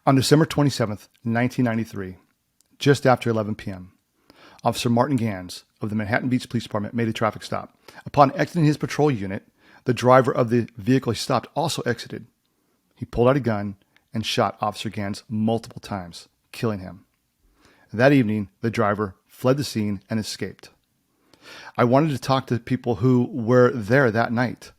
On December 27th, 1993, just after 11 p.m., Officer Martin Ganz of the Manhattan Beach Police Department made a traffic stop. Upon exiting his patrol unit, the driver of the vehicle he stopped also exited. He pulled out a gun and shot Officer Ganz multiple times, killing him. That evening, the driver fled the scene and escaped. I wanted to talk to people who were there that night.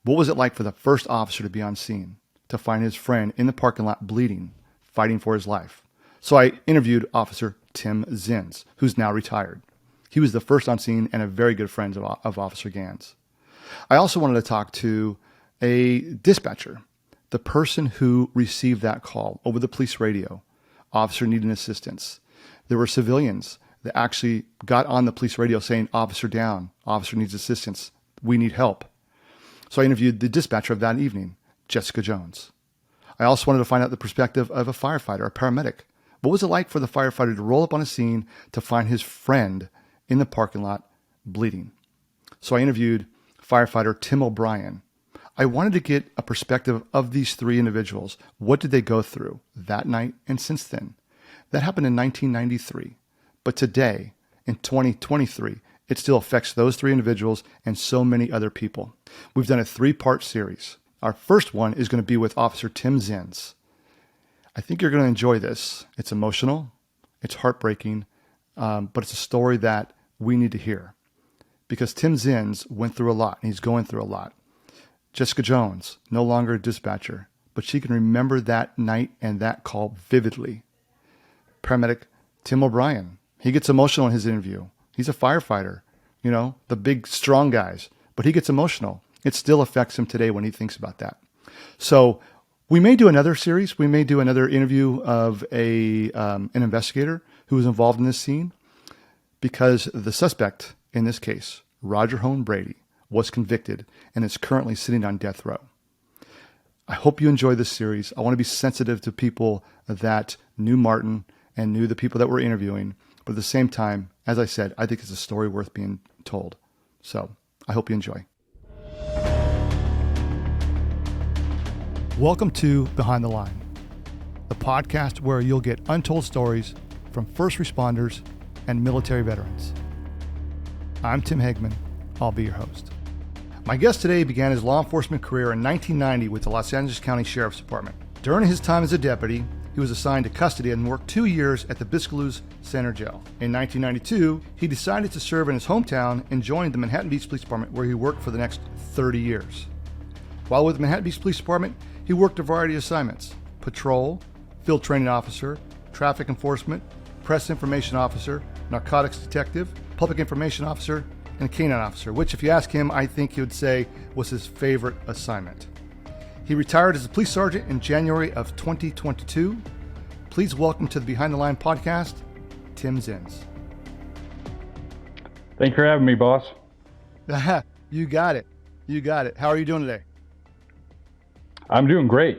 What was it like for the first officer to be on scene, to find his friend in the parking lot bleeding, fighting for his life? So I interviewed Officer Tim Zins, who's now retired. He was the first on scene and a very good friend of Officer Ganz. I also wanted to talk to a dispatcher, the person who received that call over the police radio, officer needing assistance. There were civilians that actually got on the police radio saying, "Officer down, officer needs assistance, we need help." So I interviewed the dispatcher of that evening, Jessica Jones. I also wanted to find out the perspective of a firefighter, a paramedic. What was it like for the firefighter to roll up on a scene to find his friend in the parking lot bleeding? So I interviewed firefighter Tim O'Brien. I wanted to get a perspective of these three individuals. What did they go through that night and since then? That happened in 1993. But today, in 2023, it still affects those three individuals and so many other people. We've done a 3-part series. Our first one is going to be with Officer Tim Zins. I think you're going to enjoy this. It's emotional, it's heartbreaking, but it's a story that we need to hear because Tim Zins went through a lot and he's going through a lot. Jessica Jones, no longer a dispatcher, but she can remember that night and that call vividly. Paramedic Tim O'Brien, he gets emotional in his interview. He's a firefighter, you know, the big, strong guys, but he gets emotional. It still affects him today when he thinks about that. So we may do another series. We may do another interview of an investigator who was involved in this scene because the suspect in this case, Roger Hoan Brady, was convicted and is currently sitting on death row. I hope you enjoy this series. I want to be sensitive to people that knew Martin and knew the people that we're interviewing. But at the same time, as I said, I think it's a story worth being told. So I hope you enjoy. Welcome to Behind the Line, the podcast where you'll get untold stories from first responders and military veterans. I'm Tim Hegman. I'll be your host. My guest today began his law enforcement career in 1990 with the Los Angeles County Sheriff's Department. During his time as a deputy, he was assigned to custody and worked 2 years at the Biscayne Center Jail. In 1992, he decided to serve in his hometown and joined the Manhattan Beach Police Department, where he worked for the next 30 years. While with the Manhattan Beach Police Department, he worked a variety of assignments: patrol, field training officer, traffic enforcement, press information officer, narcotics detective, public information officer, and a canine officer, which if you ask him, I think he would say was his favorite assignment. He retired as a police sergeant in January of 2022. Please welcome to the Behind the Line podcast, Tim Zins. Thanks for having me, boss. You got it. You got it. How are you doing today? I'm doing great.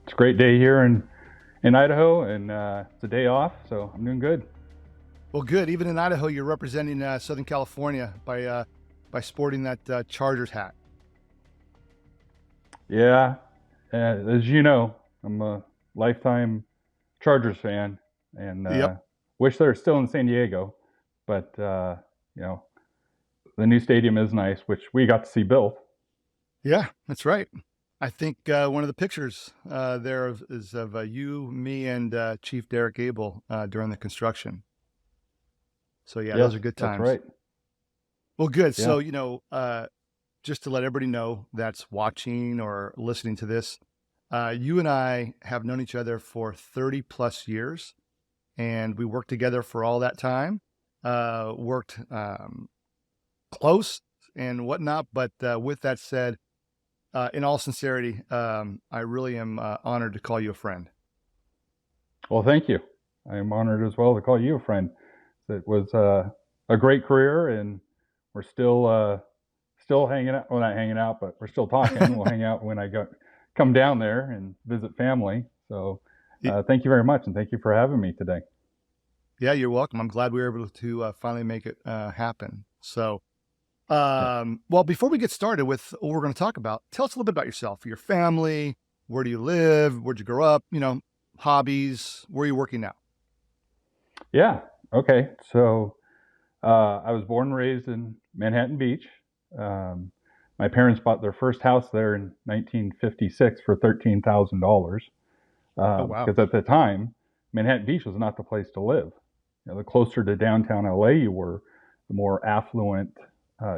It's a great day here in Idaho, and it's a day off, so I'm doing good. Well, good. Even in Idaho, you're representing Southern California by sporting that Chargers hat. Yeah, as you know, I'm a lifetime Chargers fan, and wish they were still in San Diego. But you know, the new stadium is nice, which we got to see built. Yeah, that's right. I think one of the pictures there is of you, me, and Chief Derek Abel during the construction. So yeah, those are good times. That's right. Well, good. Yeah. So, just to let everybody know that's watching or listening to this, you and I have known each other for 30 plus years, and we worked together for all that time, worked close and whatnot. But with that said, in all sincerity, I really am honored to call you a friend. Well, thank you. I am honored as well to call you a friend. It was a great career, and we're still hanging out. Well, not hanging out, but we're still talking. We'll hang out when I come down there and visit family. So thank you very much, and thank you for having me today. Yeah, you're welcome. I'm glad we were able to finally make it happen. So, well, before we get started with what we're going to talk about, tell us a little bit about yourself, your family, where do you live, where'd you grow up, hobbies? Where are you working now? Yeah. Okay. So I was born and raised in Manhattan Beach. Um, my parents bought their first house there in 1956 for $13,000 Oh, wow. because at the time, Manhattan Beach was not the place to live. The closer to downtown LA you were, the more affluent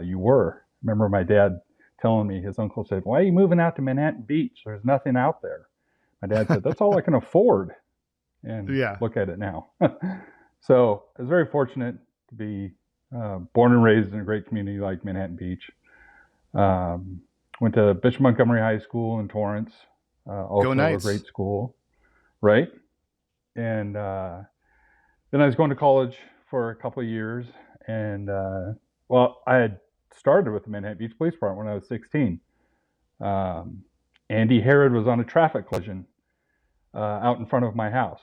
you were. I remember my dad telling me, his uncle said, "Why are you moving out to Manhattan Beach? There's nothing out there." My dad said, "That's all I can afford." And Yeah. look at it now. So I was very fortunate to be born and raised in a great community like Manhattan Beach. Um, Went to Bishop Montgomery High School in Torrance, Go also a Knights. great school, right? And then I was going to college for a couple of years. And well, I had started with the Manhattan Beach Police Department when I was 16. Um, Andy Herod was on a traffic collision out in front of my house.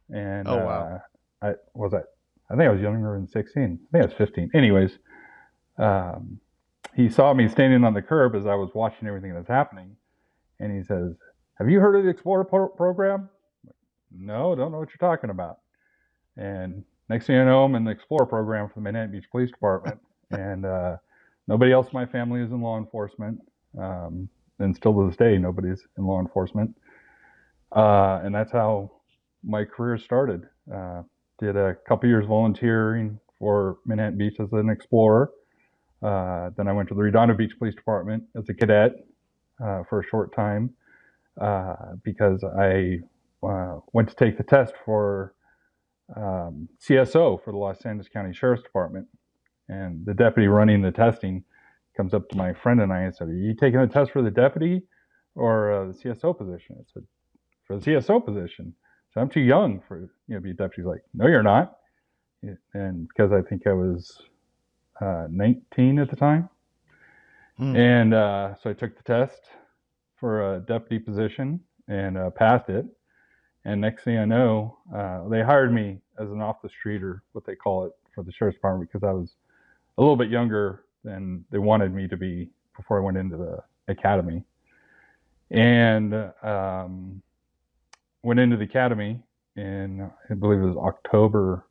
And Oh, wow. I think I was younger than 16. I think I was 15. Anyways, um, he saw me standing on the curb as I was watching everything that was happening. And he says, "Have you heard of the Explorer program?" "No, don't know what you're talking about." And next thing I know, I'm in the Explorer program for the Manhattan Beach Police Department. And nobody else in my family is in law enforcement. Um, and still to this day, nobody's in law enforcement. And that's how my career started. Did a couple years volunteering for Manhattan Beach as an explorer. Then I went to the Redondo Beach Police Department as a cadet for a short time because I went to take the test for CSO for the Los Angeles County Sheriff's Department. And the deputy running the testing comes up to my friend and I and said, "Are you taking the test for the deputy or the CSO position?" I said, "For the CSO position." So I'm too young for to be a deputy. He's like, "No, you're not." And because I think I was 19 at the time, Hmm. and so I took the test for a deputy position and passed it. And next thing I know, they hired me as an off the streeter, what they call it, for the sheriff's department because I was a little bit younger than they wanted me to be before I went into the academy. And went into the academy in, I believe it was October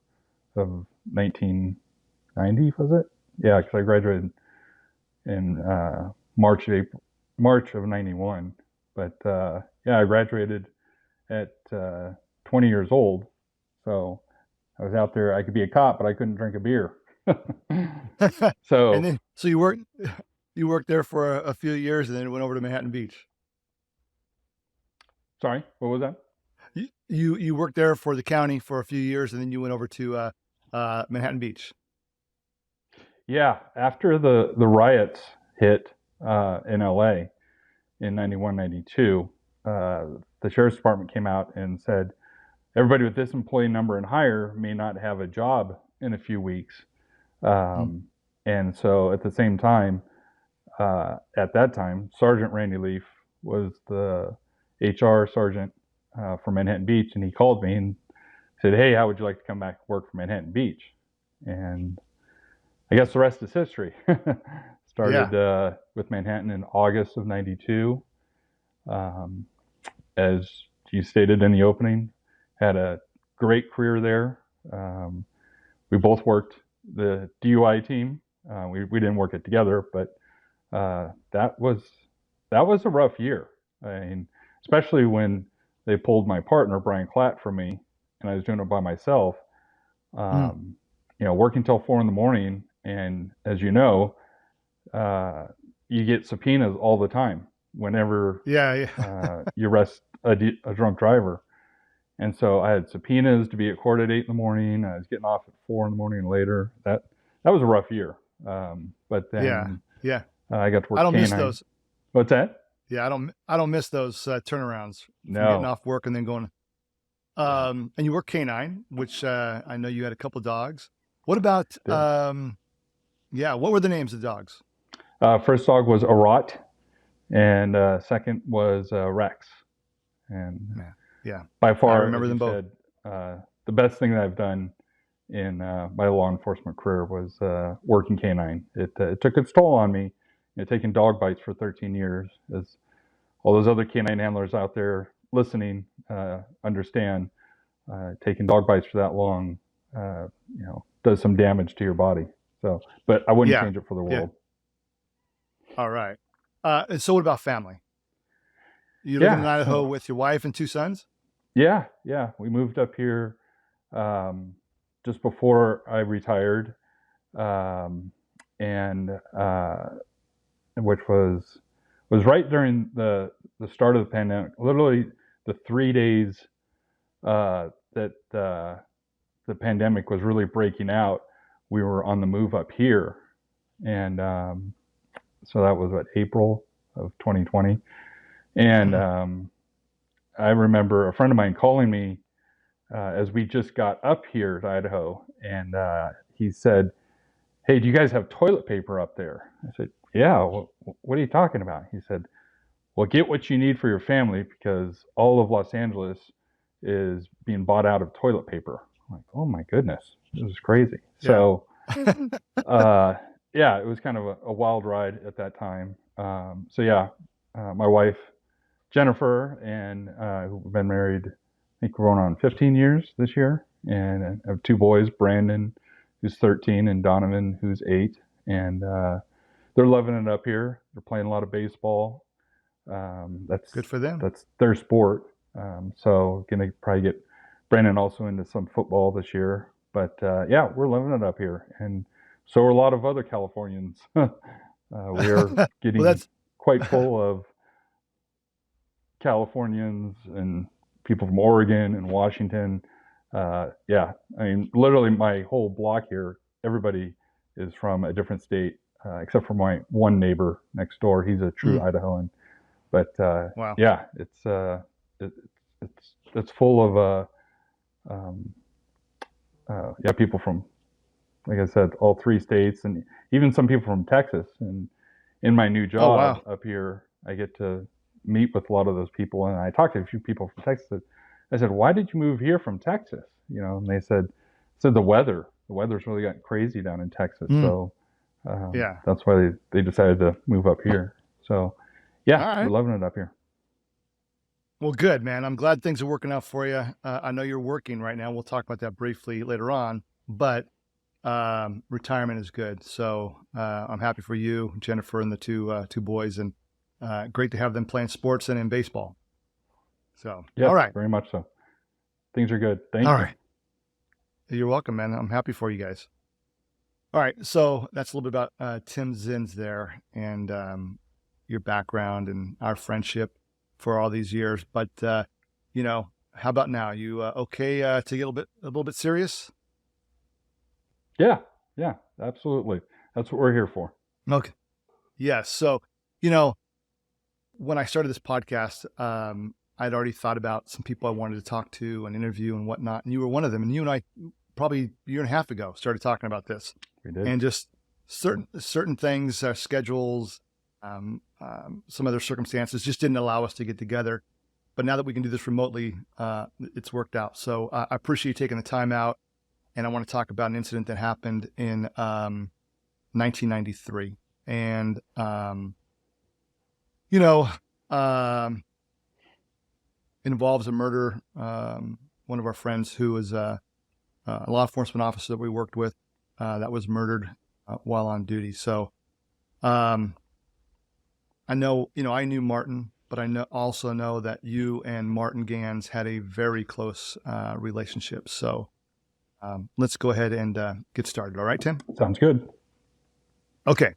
of 1990, was it? Yeah, because I graduated in March of 91. But yeah, I graduated at 20 years old. So I was out there. I could be a cop, but I couldn't drink a beer. And So, then, so you worked there for a few years, and then went over to Manhattan Beach. sorry, what was that? You worked there for the county for a few years, and then you went over to Manhattan Beach. Yeah, after the riots hit in LA in 91, 92, the sheriff's department came out and said everybody with this employee number and higher may not have a job in a few weeks. Hmm. Um, and so at the same time, at that time, Sergeant Randy Leaf was the HR sergeant for Manhattan Beach, and he called me and said, "Hey, how would you like to come back and work for Manhattan Beach?" And I guess the rest is history. Yeah. Started with Manhattan in August of 92. Um, as you stated in the opening, had a great career there. We both worked the DUI team. We didn't work it together, but that was a rough year. I mean, especially when they pulled my partner Brian Klatt from me, and I was doing it by myself. Hmm. Working till 4 in the morning, and as you know, uh, you get subpoenas all the time whenever Yeah. Yeah. you arrest a drunk driver. And so I had subpoenas to be at court at 8 in the morning. I was getting off at 4 in the morning and later. That was a rough year. But Yeah. then Yeah. I got to I work don't miss canine. those. What's that? Yeah, I don't miss those turnarounds from getting No. off work and then going. Yeah. And you work canine, which I know you had a couple dogs. What about Did. yeah? What were the names of the dogs? First dog was Arat, and second was Rex. And Yeah, yeah, by I far, remember as you them both. said, the best thing that I've done in my law enforcement career was working canine. It took its toll on me. Taking dog bites for 13 years, as all those other canine handlers out there listening understand taking dog bites for that long, does some damage to your body. So, but I wouldn't change it for the world. All right. And so what about family? You live in Idaho with your wife and 2 sons? Yeah. We moved up here just before I retired, and which was right during the start of the pandemic. Literally, the 3 days that the pandemic was really breaking out, we were on the move up here, and so that was April of 2020, and I remember a friend of mine calling me as we just got up here to Idaho, and he said, "Hey, do you guys have toilet paper up there?" I said, "Yeah, what are you talking about?" He said, "Well, get what you need for your family because all of Los Angeles is being bought out of toilet paper." I'm like, "Oh my goodness, this is crazy." Yeah. So, it was kind of a wild ride at that time. My wife, Jennifer, and who've been married, I think we're going on 15 years this year, and I have 2 boys, Brandon, who's 13, and Donovan, who's 8, and they're loving it up here. They're playing a lot of baseball. That's good for them. That's their sport. So gonna probably get Brandon also into some football this year. But we're living it up here, and so are a lot of other Californians. We are getting quite full of Californians and people from Oregon and Washington. I mean, literally my whole block here, everybody is from a different state, except for my one neighbor next door. He's a true Idahoan. But wow. It's full of people from, like I said, all 3 states, and even some people from Texas. And in my new job up here, I get to meet with a lot of those people, and I talked to a few people from Texas. I said, "Why did you move here from Texas?" And they said the weather. The weather's really gotten crazy down in Texas, so that's why they decided to move up here. So we're loving it up here. Well, good, man. I'm glad things are working out for you. I know you're working right now. We'll talk about that briefly later on, but retirement is good. So I'm happy for you, Jennifer, and the two boys, and great to have them playing sports and in baseball. So, all right. Very much so. Things are good. Thank you. All right. You're welcome, man. I'm happy for you guys. All right. So that's a little bit about Tim Zins there, and your background and our friendship for all these years. But, how about now? You okay to get a little bit serious? Yeah, absolutely. That's what we're here for. Okay. Yes. So, when I started this podcast, I'd already thought about some people I wanted to talk to and interview and whatnot. And you were one of them. And you and I, probably a year and a half ago, started talking about this. We did. And just certain things, schedules, some other circumstances just didn't allow us to get together. But now that we can do this remotely, it's worked out. So I appreciate you taking the time out. And I want to talk about an incident that happened in 1993. And, involves a murder. One of our friends who was a law enforcement officer that we worked with that was murdered while on duty. So I know, I knew Martin, but I also know that you and Martin Ganz had a very close relationship. So let's go ahead and get started. All right, Tim? Sounds good. Okay.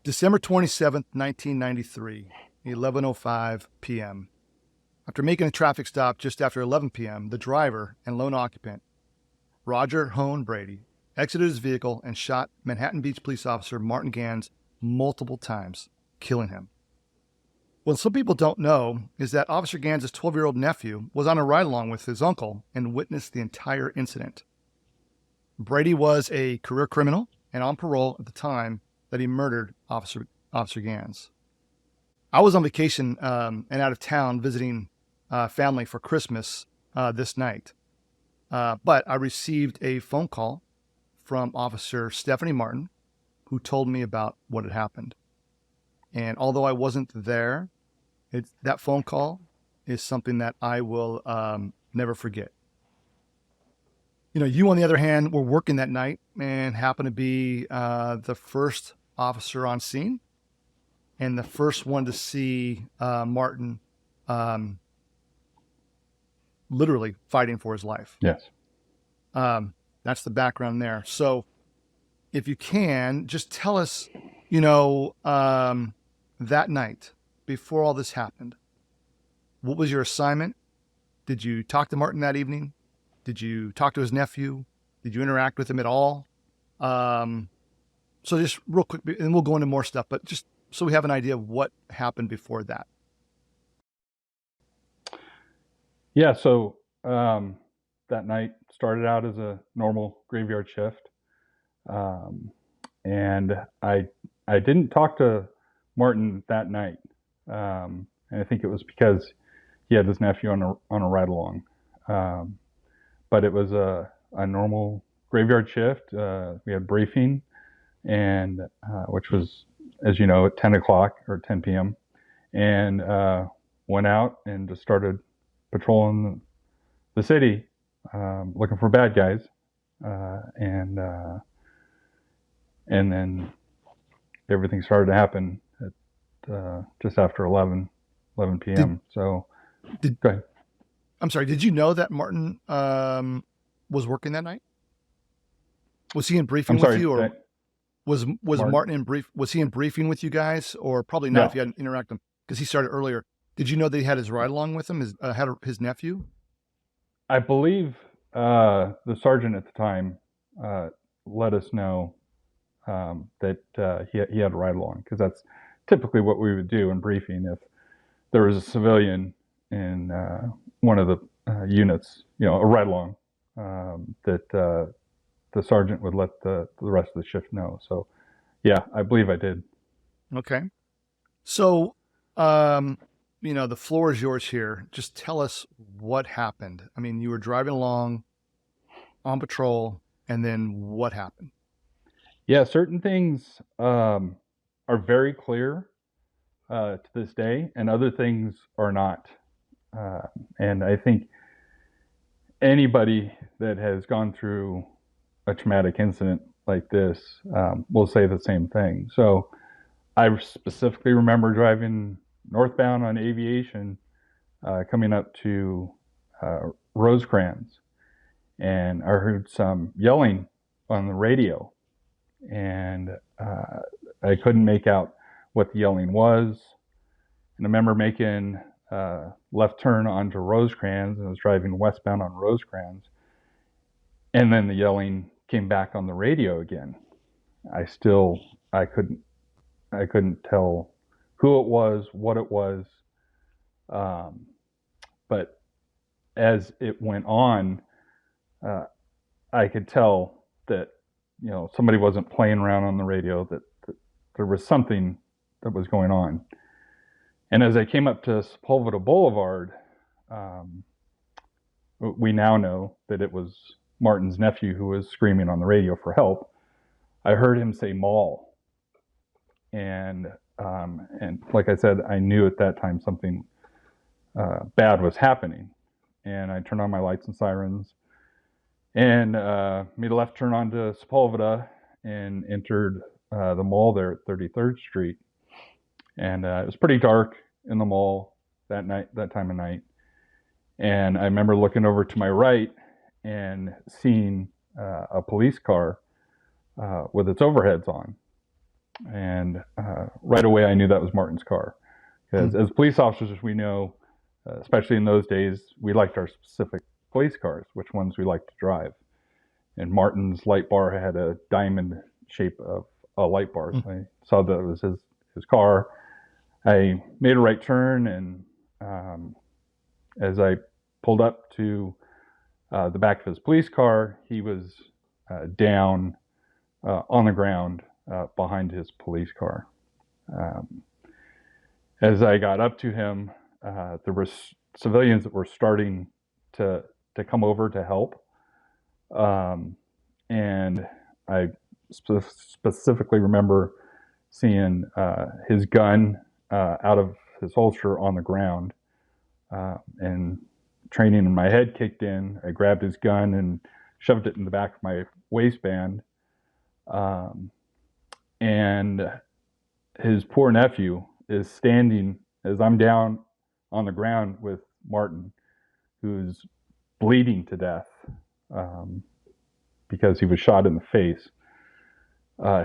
December 27th, 1993, 11:05 p.m. After making a traffic stop just after 11 p.m., the driver and lone occupant, Roger Hoan Brady, exited his vehicle and shot Manhattan Beach police officer Martin Ganz multiple times, killing him. What some people don't know is that Officer Ganz' 12-year-old nephew was on a ride-along with his uncle and witnessed the entire incident. Brady was a career criminal and on parole at the time that he murdered Officer Ganz. I was on vacation and out of town visiting family for Christmas this night. But I received a phone call from Officer Stephanie Martin, who told me about what had happened. And although I wasn't there That phone call is something that I will never forget. You on the other hand were working that night and happened to be the first officer on scene and the first one to see Martin um, literally fighting for his life. Yes. That's the background there. So if you can, just tell us, that night before all this happened, what was your assignment? Did you talk to Martin that evening? Did you talk to his nephew? Did you interact with him at all? So just real quick, and we'll go into more stuff, but just so we have an idea of what happened before that. Yeah. So that night started out as a normal graveyard shift, and I didn't talk to Martin that night, and I think it was because he had his nephew on a ride along. But it was a normal graveyard shift. We had briefing, and which was, as you know, at 10 o'clock or 10 p.m. And went out and just started patrolling the city, looking for bad guys, and then everything started to happen at just after 11 p.m. So go ahead. I'm sorry. Did you know that Martin was working that night? Was he in briefing with you, or was Martin in brief? Was he in briefing with you guys, or probably not if you hadn't interacted with him because he started earlier? Did you know that he had his ride along with him? His nephew? I believe the sergeant at the time let us know that he had a ride along, because that's typically what we would do in briefing if there was a civilian in one of the units, a ride along, that the sergeant would let the rest of the shift know. So, yeah, I believe I did. Okay. So, the floor is yours here. Just tell us what happened. I mean, you were driving along on patrol, and then what happened? Yeah, certain things are very clear to this day, and other things are not. And I think anybody that has gone through a traumatic incident like this will say the same thing. So I specifically remember driving northbound on Aviation, coming up to Rosecrans, and I heard some yelling on the radio, and I couldn't make out what the yelling was. And I remember making left turn onto Rosecrans, and I was driving westbound on Rosecrans, and then the yelling came back on the radio again. I couldn't tell who it was, what it was, but as it went on, I could tell that somebody wasn't playing around on the radio, that there was something that was going on. And as I came up to Sepulveda Boulevard, we now know that it was Martin's nephew who was screaming on the radio for help. I heard him say "mall," and like I said, I knew at that time something bad was happening. And I turned on my lights and sirens, and made a left turn onto Sepulveda and entered the mall there at 33rd Street. And it was pretty dark in the mall that time of night. And I remember looking over to my right and seeing a police car with its overheads on. And right away, I knew that was Martin's car. Because as police officers, we know, especially in those days, we liked our specific police cars, which ones we liked to drive. And Martin's light bar had a diamond shape of a light bar. So I saw that it was his car. I made a right turn, and as I pulled up to the back of his police car, he was down on the ground behind his police car. As I got up to him, there were civilians that were starting to come over to help. And I specifically remember seeing his gun out of his holster on the ground, and training in my head kicked in. I grabbed his gun and shoved it in the back of my waistband. And his poor nephew is standing as I'm down on the ground with Martin, who's bleeding to death because he was shot in the face.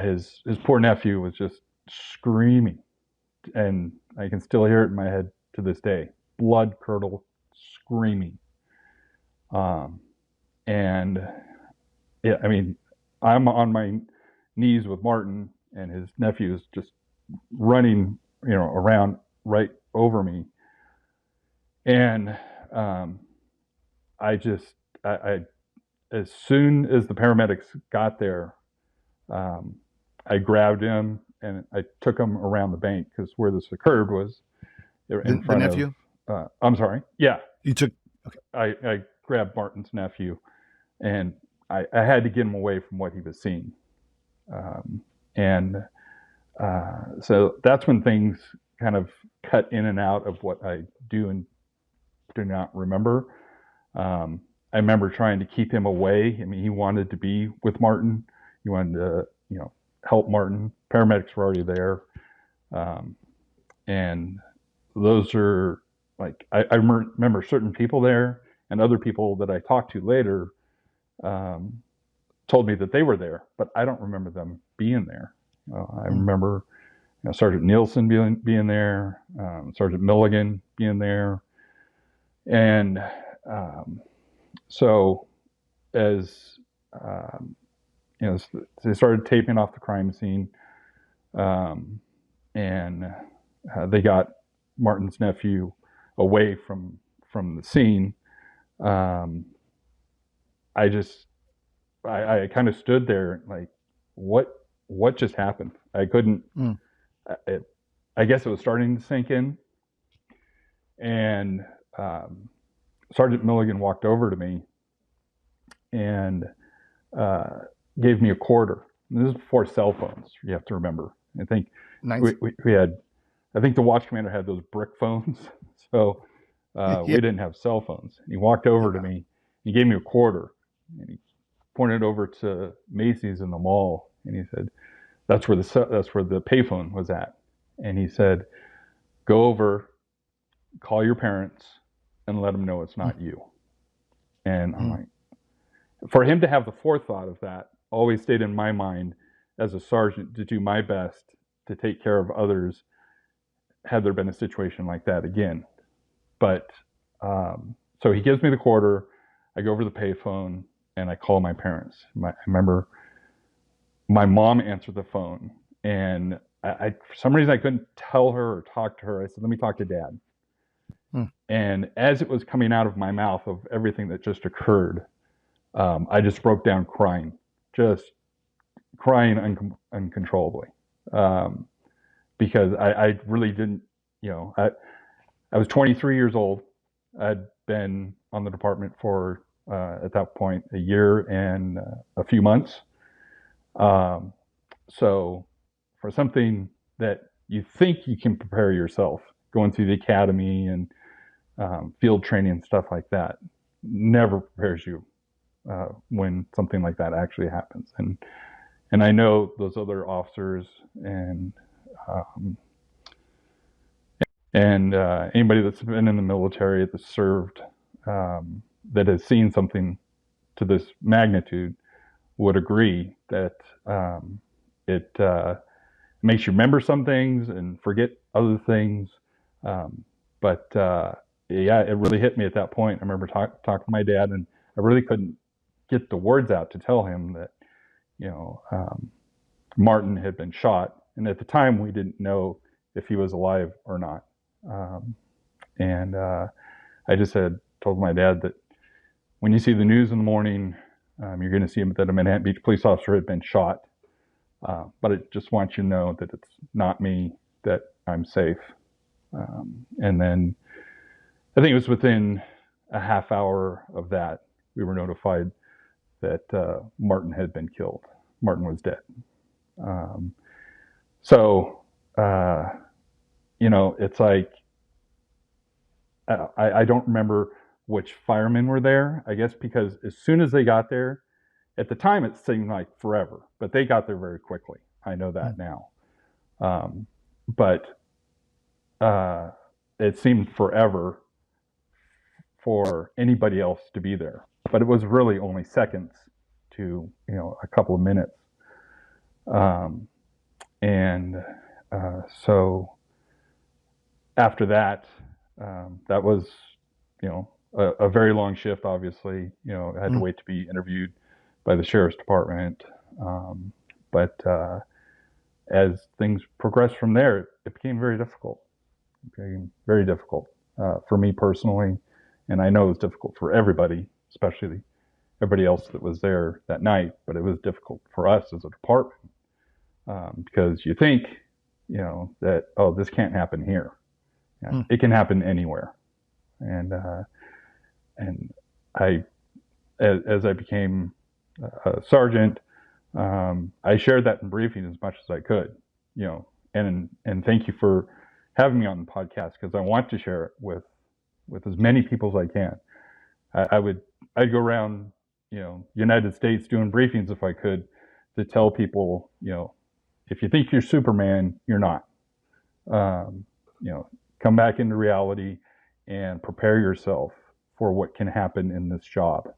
His poor nephew was just screaming, and I can still hear it in my head to this day, blood curdle screaming. And yeah, I mean, I'm on my knees with Martin, and his nephew is just running, around right over me. And I as soon as the paramedics got there, I grabbed him and I took him around the bank, because where this occurred was in front the nephew? of. I'm sorry. Yeah, You took. Okay. I grabbed Martin's nephew, and I had to get him away from what he was seeing. And so that's when things kind of cut in and out of what I do and do not remember. I remember trying to keep him away. I mean, he wanted to be with Martin. He wanted to, help Martin. Paramedics were already there. And those are like, I remember certain people there, and other people that I talked to later told me that they were there, but I don't remember them being there. I remember Sergeant Nielsen being there, Sergeant Milligan being there. And so as they started taping off the crime scene, and they got Martin's nephew away from the scene. I kind of stood there like, what just happened? I couldn't. I guess it was starting to sink in, and Sergeant Milligan walked over to me and gave me a quarter. And this is before cell phones. You have to remember. I think Nice. we had. I think the watch commander had those brick phones, so we didn't have cell phones. And he walked over to me. He gave me a quarter, and he pointed over to Macy's in the mall, and he said, "That's where the payphone was at." And he said, "Go over, call your parents, and let them know it's not you." And I'm like, for him to have the forethought of that always stayed in my mind as a sergeant, to do my best to take care of others had there been a situation like that again. But so he gives me the quarter. I go over to the payphone and I call my parents. I remember my mom answered the phone, and I for some reason I couldn't tell her or talk to her. I said, "Let me talk to Dad." And as it was coming out of my mouth of everything that just occurred, I just broke down crying, just crying uncontrollably, because I really didn't, I was 23 years old. I'd been on the department for, at that point, a year and a few months. So for something that you think you can prepare yourself, going through the academy and field training and stuff like that, never prepares you when something like that actually happens. And I know those other officers and anybody that's been in the military, that's served, that has seen something to this magnitude, would agree that it makes you remember some things and forget other things. But yeah, it really hit me at that point. I remember talking to my dad, and I really couldn't get the words out to tell him that, Martin had been shot. And at the time, we didn't know if he was alive or not. And I just told my dad that when you see the news in the morning, you're going to see that a Manhattan Beach police officer had been shot. But I just want you to know that it's not me, that I'm safe. And then I think it was within a half hour of that, we were notified that Martin had been killed. Martin was dead. So, it's like I don't remember which firemen were there. I guess because as soon as they got there, at the time it seemed like forever, but they got there very quickly. I know that now. But it seemed forever for anybody else to be there. But it was really only seconds to, a couple of minutes. So after that, that was, a very long shift, obviously. I had to wait to be interviewed by the sheriff's department. But as things progressed from there, it became very difficult. It became very difficult for me personally. And I know it was difficult for everybody, especially everybody else that was there that night. But it was difficult for us as a department because you think, that, oh, this can't happen here. Yeah, it can happen anywhere. And I, as I became a sergeant, I shared that in briefing as much as I could, and thank you for having me on the podcast because I want to share it with as many people as I can. I'd go around, United States doing briefings if I could to tell people, if you think you're Superman, you're not. Come back into reality and prepare yourself for what can happen in this job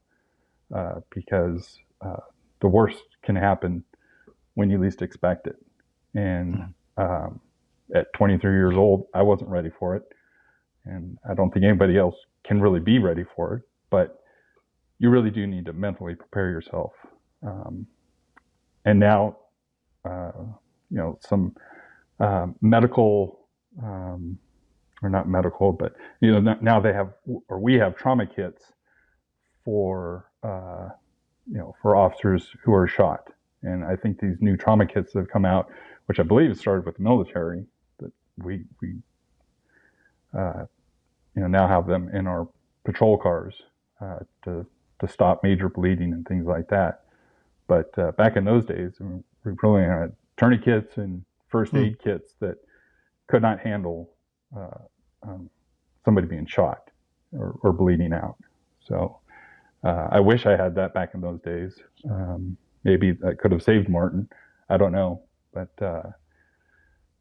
because the worst can happen when you least expect it. And at 23 years old, I wasn't ready for it. And I don't think anybody else can really be ready for it. But you really do need to mentally prepare yourself. And now, some medical, or not medical, but now they have, or we have trauma kits for for officers who are shot. And I think these new trauma kits that have come out, which I believe started with the military, that we now have them in our patrol cars to stop major bleeding and things like that. But back in those days, we really had tourniquets and first aid kits that could not handle somebody being shot or bleeding out. So I wish I had that back in those days. Maybe that could have saved Martin. I don't know. But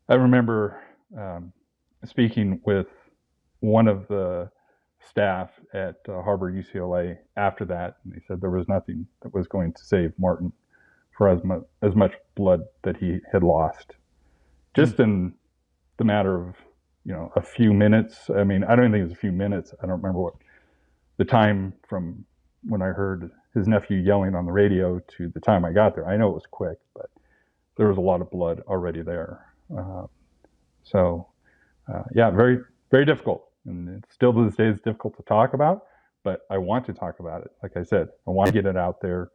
I remember speaking with one of the staff at Harbor UCLA after that, and they said there was nothing that was going to save Martin for as much blood that he had lost. Just in the matter of, a few minutes. I mean, I don't think it was a few minutes. I don't remember what the time from when I heard his nephew yelling on the radio to the time I got there. I know it was quick, but there was a lot of blood already there. Very, very difficult. And it's still to this day, it's difficult to talk about, but I want to talk about it. Like I said, I want to get it out there.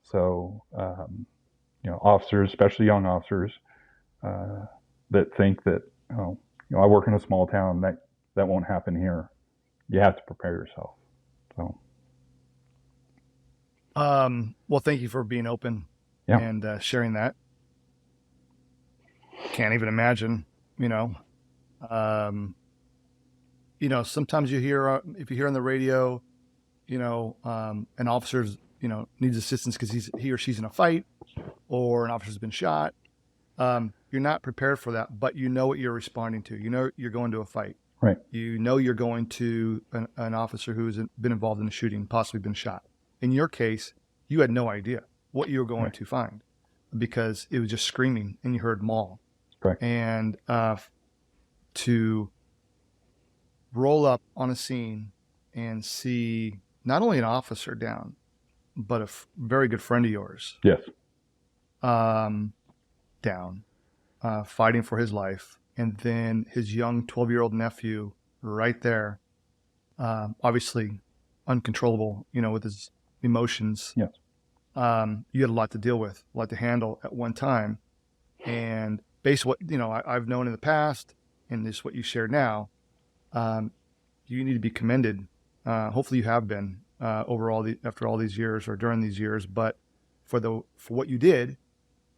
So, officers, especially young officers, that think that, I work in a small town, that won't happen here. You have to prepare yourself. So. Well, thank you for being open and sharing that. Can't even imagine, sometimes you hear, if you hear on the radio, an officer's, needs assistance because he or she's in a fight or an officer's been shot. You're not prepared for that, but you know what you're responding to. You're going to a fight. Right. You're going to an officer who's been involved in a shooting, possibly been shot. In your case, you had no idea what you were going to find because it was just screaming and you heard maul. Correct. And to roll up on a scene and see not only an officer down, but a very good friend of yours. Yes. Down, fighting for his life. And then his young 12-year-old nephew right there, obviously uncontrollable, with his emotions. Yes. You had a lot to deal with, a lot to handle at one time. And based on what, I've known in the past and this what you shared now, you need to be commended. Hopefully you have been after all these years or during these years, but for what you did,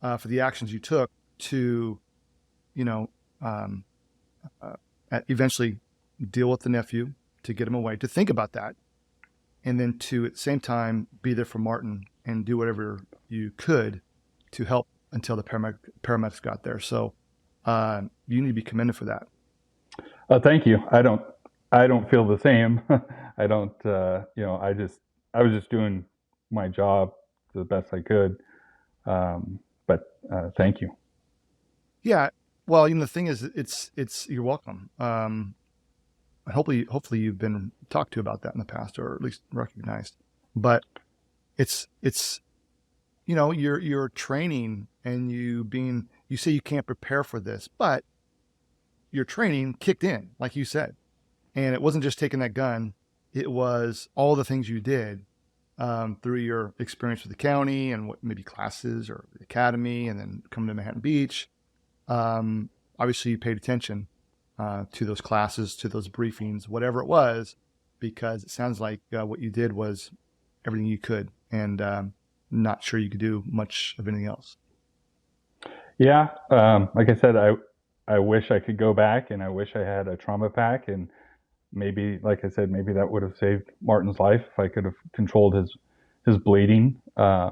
for the actions you took to, eventually deal with the nephew, to get him away, to think about that, and then to at the same time be there for Martin and do whatever you could to help until the paramedics got there. So you need to be commended for that. Thank you. I don't feel the same. I don't. I was just doing my job the best I could. But thank you. Yeah. Well, the thing is, it's you're welcome. Hopefully you've been talked to about that in the past, or at least recognized. But it's your training, and you say you can't prepare for this, but your training kicked in, like you said, and it wasn't just taking that gun; it was all the things you did through your experience with the county and what maybe classes or the academy, and then coming to Manhattan Beach. Obviously, you paid attention to those classes, to those briefings, whatever it was, because it sounds like what you did was everything you could, and not sure you could do much of anything else. Yeah. Like I said, I wish I could go back, and I wish I had a trauma pack, and maybe, like I said, maybe that would have saved Martin's life if I could have controlled his bleeding. Yeah,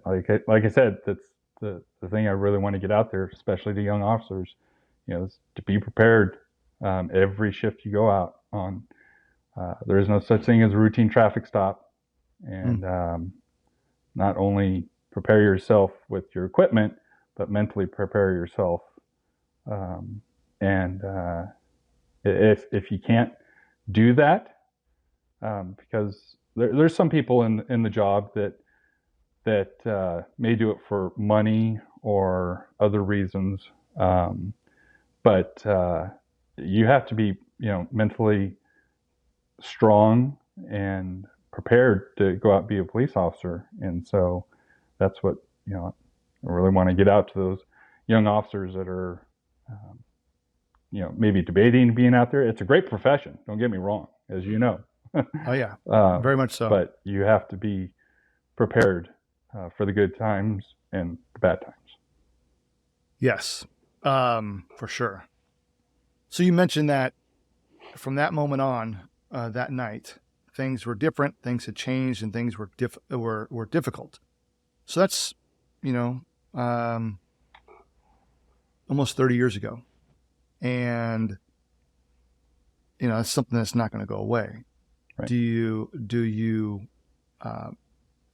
like I said, that's the thing I really want to get out there, especially to young officers, is to be prepared. Every shift you go out on, there is no such thing as a routine traffic stop, and not only prepare yourself with your equipment, but mentally prepare yourself. And if you can't do that, because there's some people in the job that may do it for money or other reasons, but you have to be mentally strong and prepared to go out and be a police officer. And so that's what I really want to get out to those young officers that are maybe debating being out there. It's a great profession, don't get me wrong, as you know. Oh yeah, very much so. But you have to be prepared for the good times and the bad times. Yes, for sure. So you mentioned that from that moment on, that night, things were different, things had changed, and things were difficult. So that's almost 30 years ago, and it's something that's not going to go away. Right. Do you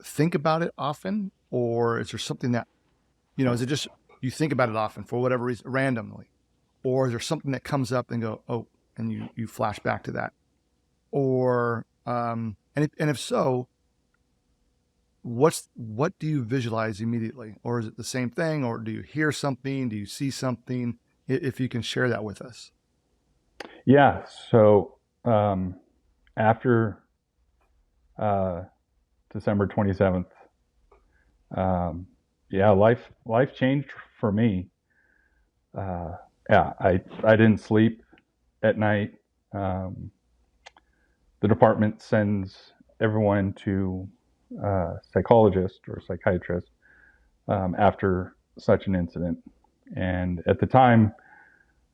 think about it often, or is there something that is it just you think about it often for whatever reason, randomly, or is there something that comes up and and you flash back to that, or and if so, what do you visualize immediately, or is it the same thing, or do you hear something, do you see something? If you can share that with us. Yeah. So after December 27th, life changed for me. I didn't sleep at night. The department sends everyone to a psychologist or psychiatrist after such an incident. And at the time,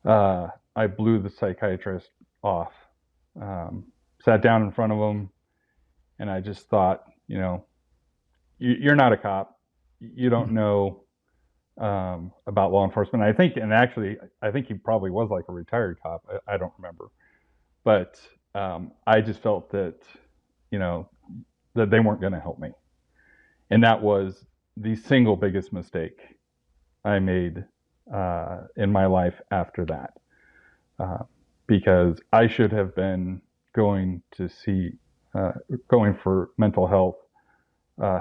I blew the psychiatrist off. Sat down in front of him, and I just thought, you're not a cop. You don't know about law enforcement. I think he probably was like a retired cop. I don't remember. But I just felt that, that they weren't going to help me. And that was the single biggest mistake I made in my life after that. Because I should have been going for mental health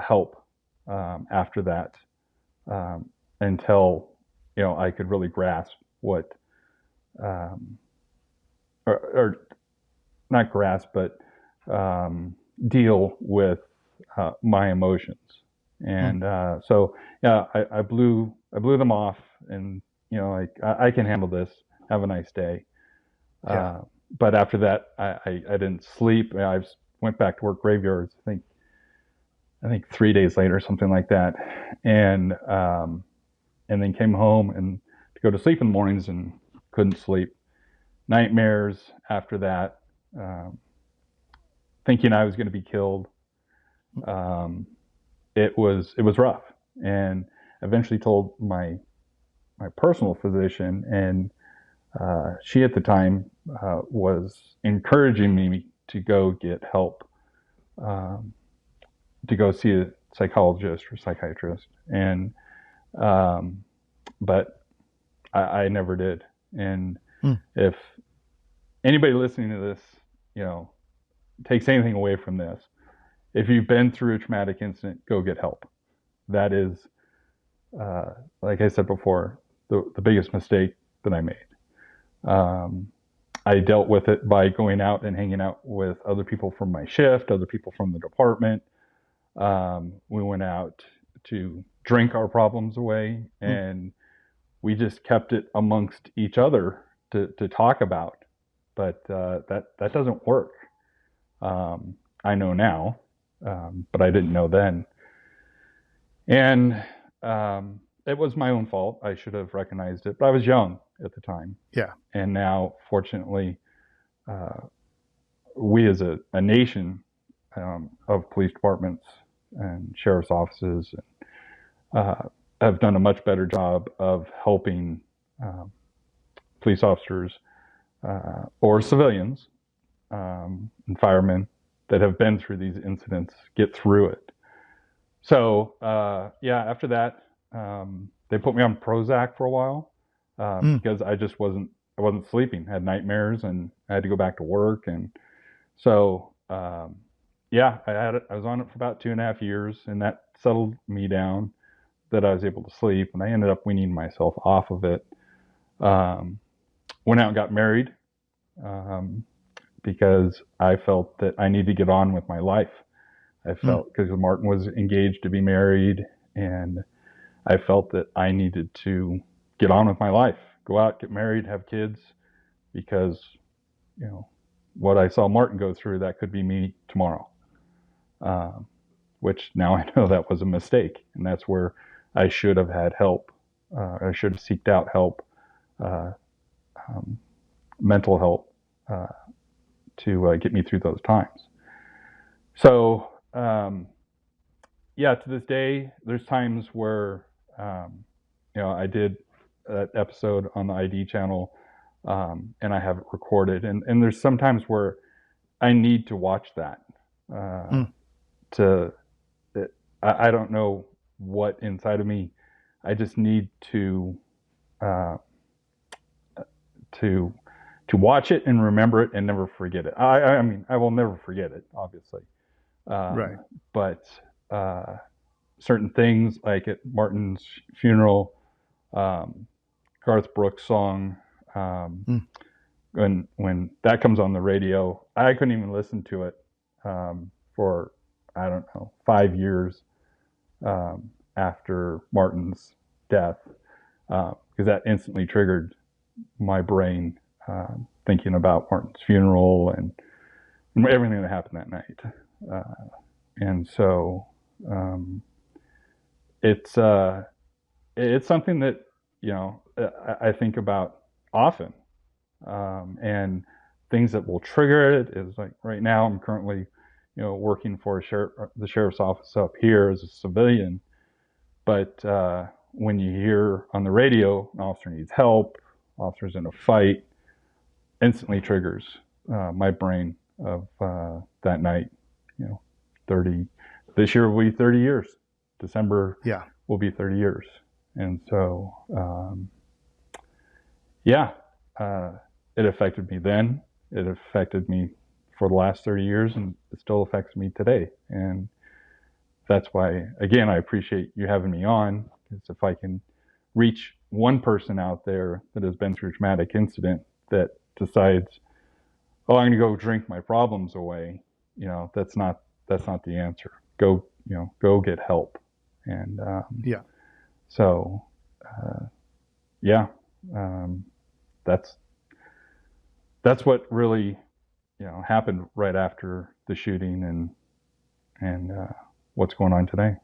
help after that, until I could really grasp what, or not grasp, but deal with my emotions. And so yeah, I blew them off, and I can handle this. Have a nice day. Yeah. But after that, I didn't sleep. I went back to work graveyards. I think 3 days later, something like that, and then came home and to go to sleep in the mornings and couldn't sleep. nightmares after that, thinking I was going to be killed. It was rough, and eventually told my personal physician, and she at the time was encouraging me to go get help, to go see a psychologist or psychiatrist, and but I never did. And if anybody listening to this, takes anything away from this, if you've been through a traumatic incident, go get help. That is, like I said before, the biggest mistake that I made. I dealt with it by going out and hanging out with other people from my shift, other people from the department. We went out to drink our problems away, and we just kept it amongst each other to talk about. But that doesn't work. I know now, but I didn't know then. And it was my own fault. I should have recognized it, but I was young at the time. Yeah. And now, fortunately, we as a nation of police departments and sheriff's offices have done a much better job of helping police officers or civilians and firemen that have been through these incidents get through it. So, after that, they put me on Prozac for a while because I wasn't sleeping, had nightmares, and I had to go back to work. And so, I was on it for about 2.5 years, and that settled me down that I was able to sleep, and I ended up weaning myself off of it. Went out and got married because I felt that I needed to get on with my life. I felt because Martin was engaged to be married, and I felt that I needed to get on with my life, go out, get married, have kids, because, what I saw Martin go through, that could be me tomorrow. Which now I know that was a mistake, and that's where I should have had help. I should have seeked out help, mental help, to get me through those times. So, to this day, there's times where, I did that episode on the ID channel, and I have it recorded. And there's sometimes where I need to watch that. I don't know what inside of me. I just need to watch it and remember it and never forget it. I mean, I will never forget it, obviously. Right. But certain things, like at Martin's funeral, Garth Brooks song, when that comes on the radio, I couldn't even listen to it for, I don't know, 5 years after Martin's death, because that instantly triggered my brain thinking about Martin's funeral and everything that happened that night. And so it's something that, I think about often. And things that will trigger it is, like, right now I'm currently, working for the sheriff's office up here as a civilian. But when you hear on the radio, an officer needs help, officer's in a fight, instantly triggers my brain of that night. 30. This year will be 30 years. December will be 30 years. And so, it affected me then. It affected me for the last 30 years, and it still affects me today. And that's why, again, I appreciate you having me on, because if I can reach one person out there that has been through a traumatic incident that decides, oh, I'm going to go drink my problems away, that's not the answer. Go get help. And so that's what really happened right after the shooting, and what's going on today.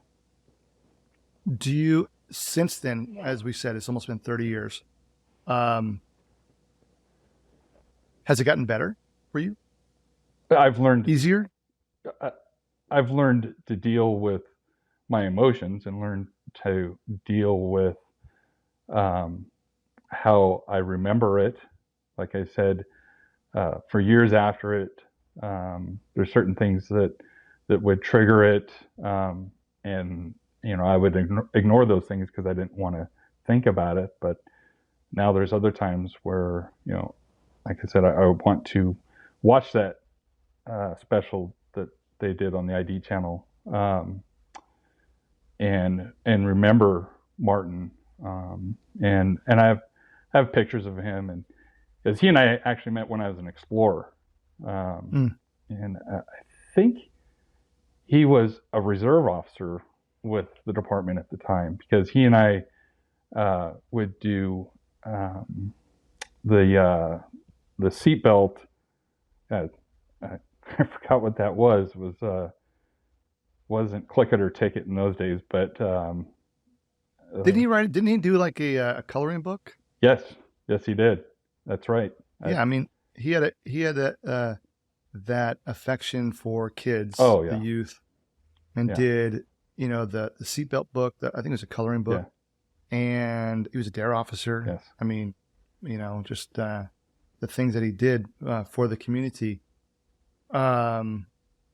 Do you, since then, as we said, it's almost been 30 years. Has it gotten better for you? I've learned Easier? I- I've learned to deal with my emotions and learned to deal with um, how I remember it. Like I said, for years after it, there's certain things that would trigger it, and I would ignore those things because I didn't want to think about it. But now there's other times where like I said, I want to watch that special that they did on the ID channel, and remember Martin, and I have pictures of him, and because he and I actually met when I was an explorer, um, Mm. and I think he was a reserve officer with the department at the time, because he and I would do the seatbelt. Uh, I forgot what that was. Wasn't click it or ticket in those days, but Didn't he do like a coloring book? yes, yes, he did. That's right. Yeah, I mean, he had that affection for kids, Oh the yeah, youth, and yeah, did the seatbelt book. I think it was a coloring yeah, book, and he was a dare officer. yes. I mean, just the things that he did for the community. Um,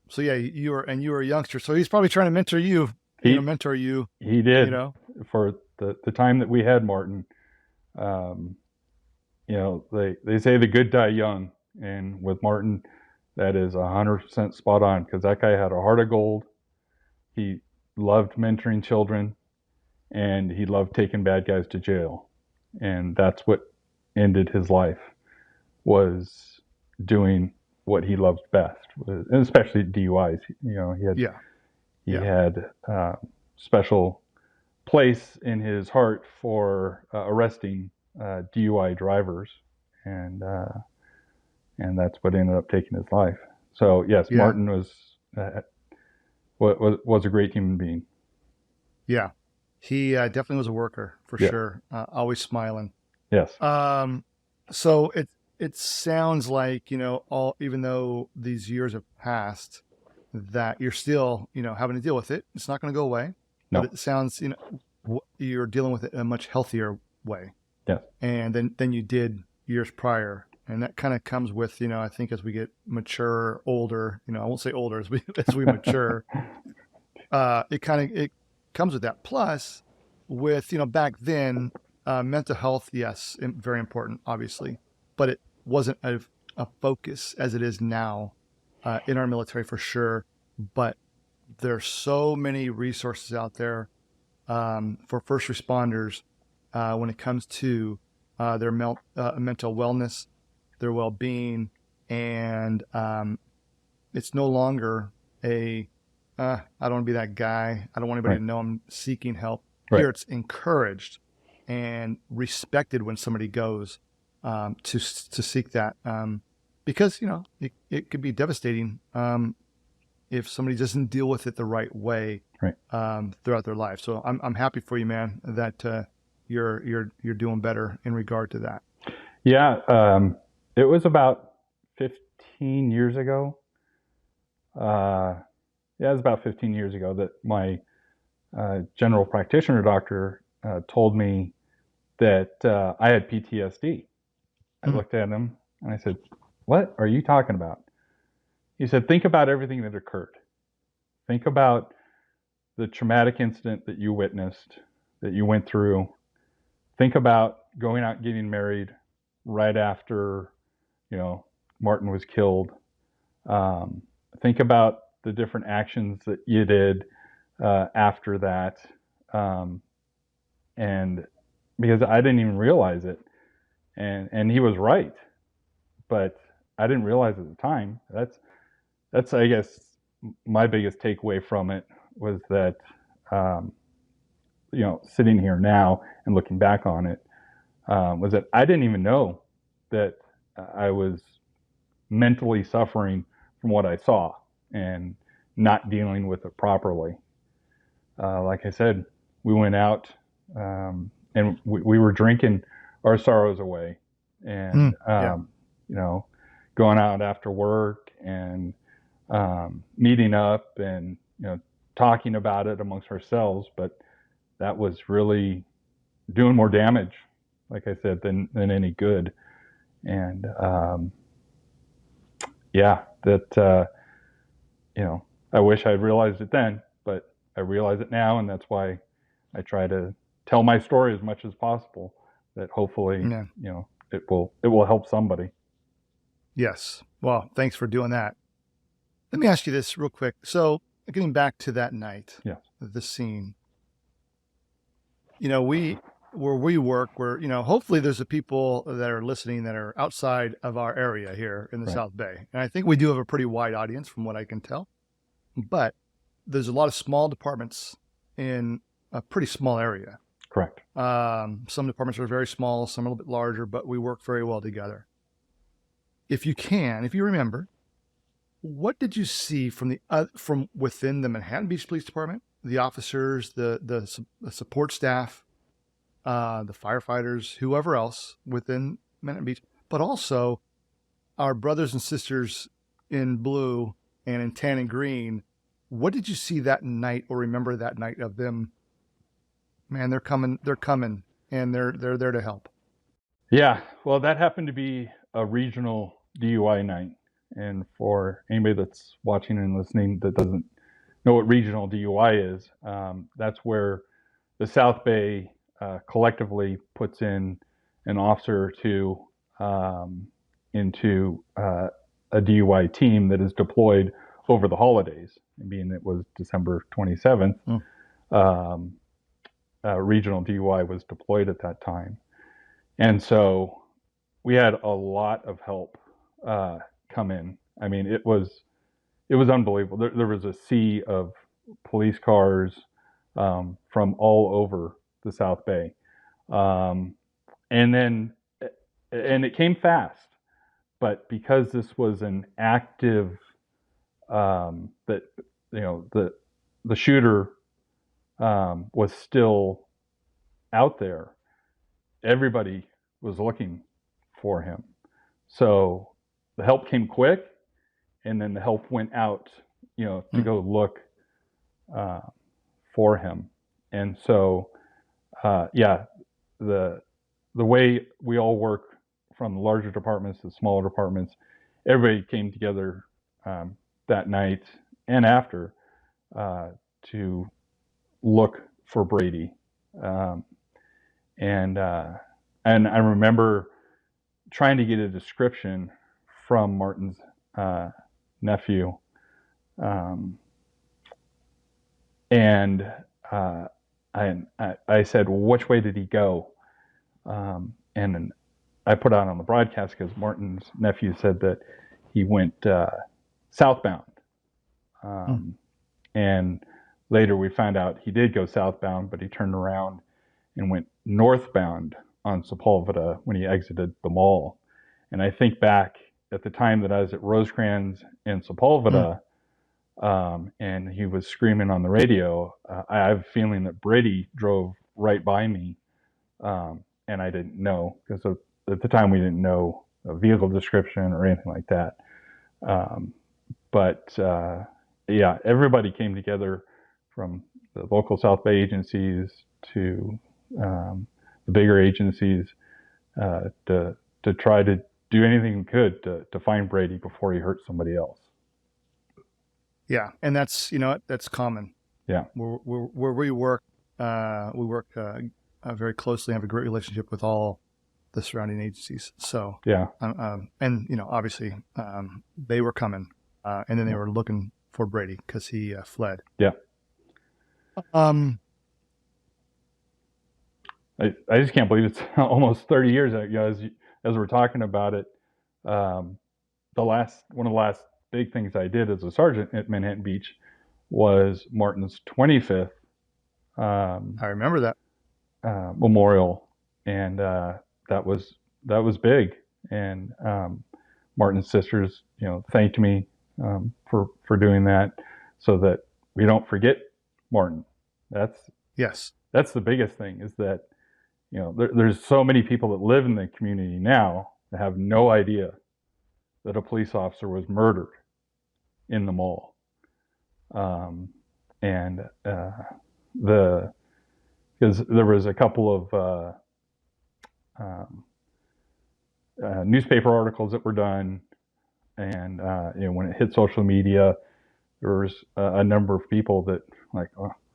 so yeah, you were a youngster, so he's probably trying to mentor you. He Mentor you. he You did know. for the time that we had Martin. Um, they say the good die young, and with Martin, that is 100% spot on, because that guy had a heart of gold. He loved mentoring children, and he loved taking bad guys to jail, and that's what ended his life, was doing what he loved best, and especially DUIs. He had Yeah. he Yeah. had special place in his heart for arresting DUI drivers, and that's what ended up taking his life. So yes, Yeah. Martin was a great human being. Yeah. He definitely was a worker for Yeah. sure. Always smiling. Yes. Um, so it sounds like all even though these years have passed, that you're still having to deal with it. It's not going to go away, but No. it sounds you're dealing with it in a much healthier way, Yes. and than you did years prior. And that kind of comes with I think as we get mature, older. I won't say older as we as we mature. It comes with that. Plus, with back then, mental health, yes, very important, obviously, but it wasn't a focus as it is now in our military for sure. But there's so many resources out there for first responders when it comes to their mental wellness, their well-being, and it's no longer I don't want to be that guy. I don't want anybody Right. to know I'm seeking help. Right. Here, it's encouraged and respected when somebody goes to seek that, because it could be devastating if somebody doesn't deal with it the right way Right. throughout their life. So I'm happy for you, man, that you're doing better in regard to that. Yeah. It was about 15 years ago. Yeah, it was about 15 years ago that my general practitioner doctor told me that I had PTSD. I Mm. looked at him and I said, "What are you talking about?" He said, "Think about everything that occurred. Think about the traumatic incident that you witnessed, that you went through. Think about going out and getting married right after, Martin was killed. Um, think about the different actions that you did after that." Um, and because I didn't even realize it, and he was right, but I didn't realize at the time. That's I guess my biggest takeaway from it was that, um, sitting here now and looking back on it, was that I didn't even know that I was mentally suffering from what I saw and not dealing with it properly. Like I said, we went out, and we were drinking our sorrows away, and Yeah. you know going out after work and meeting up and talking about it amongst ourselves. But that was really doing more damage, like I said, than any good. And I wish I'd realized it then, but I realize it now, and that's why I try to tell my story as much as possible. That hopefully, Yeah. it will help somebody. Yes. Well, thanks for doing that. Let me ask you this real quick. So, getting back to that night, Yes. the scene. Where we work, where hopefully there's the people that are listening that are outside of our area here in the Right. South Bay, and I think we do have a pretty wide audience from what I can tell. But there's a lot of small departments in a pretty small area. Correct. Some departments are very small, some are a little bit larger, but we work very well together. If you remember, what did you see from within the Manhattan Beach Police Department, the officers, the support staff, the firefighters, whoever else within Manhattan Beach, but also our brothers and sisters in blue and in tan and green? What did you see that night, or remember that night of them? Man, they're coming, and they're there to help. Yeah, well, that happened to be a regional DUI night. And for anybody that's watching and listening that doesn't know what regional DUI is, that's where the South Bay collectively puts in an officer or two into a DUI team that is deployed over the holidays. I mean, it was December 27th. Regional DUI was deployed at that time. And so we had a lot of help come in. I mean, it was unbelievable. There was a sea of police cars from all over the South Bay, and it came fast. But because this was an active, the shooter was still out there, everybody was looking for him. So the help came quick, and then the help went out, to go look for him. And so, the way we all work, from the larger departments to smaller departments, everybody came together that night and after to look for Brady. And I remember trying to get a description from Martin's nephew, and I said, well, which way did he go? And I put out on the broadcast because Martin's nephew said that he went southbound. And later we found out he did go southbound, but he turned around and went northbound on Sepulveda when he exited the mall. And I think back at the time that I was at Rosecrans and Sepulveda, and he was screaming on the radio, I have a feeling that Brady drove right by me, and I didn't know, because at the time we didn't know a vehicle description or anything like that. But everybody came together, from the local South Bay agencies to the bigger agencies, to try to do anything we could to find Brady before he hurt somebody else. Yeah, and that's that's common. Yeah, where we work very closely, have a great relationship with all the surrounding agencies. So yeah, and obviously they were coming, and then they were looking for Brady because he fled. Yeah. I just can't believe it's almost 30 years. As we're talking about it, one of the last big things I did as a sergeant at Manhattan Beach was Martin's 25th. I remember that memorial, and that was big. And Martin's sisters, thanked me for doing that, so that we don't forget Martin. That's the biggest thing, is that there's so many people that live in the community now that have no idea that a police officer was murdered in the mall. And because there was a couple of newspaper articles that were done, and when it hit social media, there was a number of people that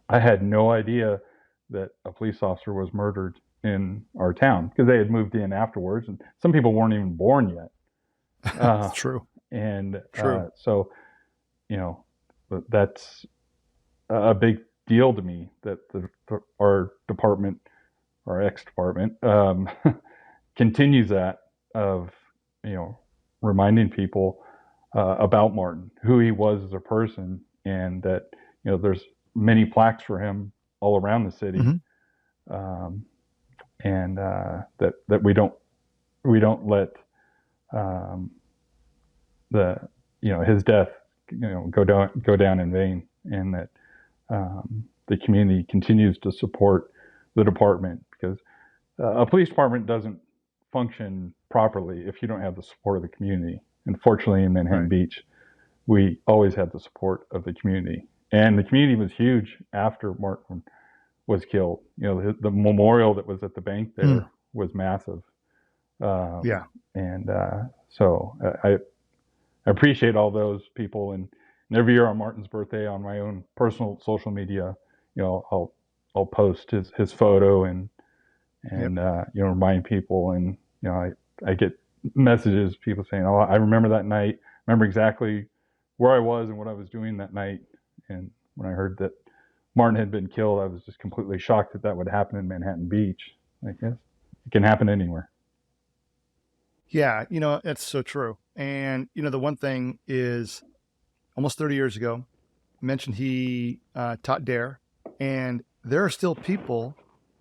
I had no idea that a police officer was murdered in our town, because they had moved in afterwards, and some people weren't even born yet. It's true. And True. so, that's a big deal to me, that our department, our ex-department, continues that of, reminding people about Martin, who he was as a person, and that, there's many plaques for him all around the city. Mm-hmm. And that we don't let his death go down in vain, and that the community continues to support the department, because a police department doesn't function properly if you don't have the support of the community. And fortunately, in Manhattan Right. Beach, we always had the support of the community, and the community was huge after Martin was killed. The memorial that was at the bank there was massive. Yeah. And so I appreciate all those people. And every year on Martin's birthday, on my own personal social media, I'll post his photo and remind people. And I get messages, people saying, "Oh, I remember that night. Remember exactly where I was and what I was doing that night." And when I heard that Martin had been killed, I was just completely shocked that would happen in Manhattan Beach. I guess it can happen anywhere. Yeah, that's so true. And the one thing is, almost 30 years ago, mentioned he taught DARE, and there are still people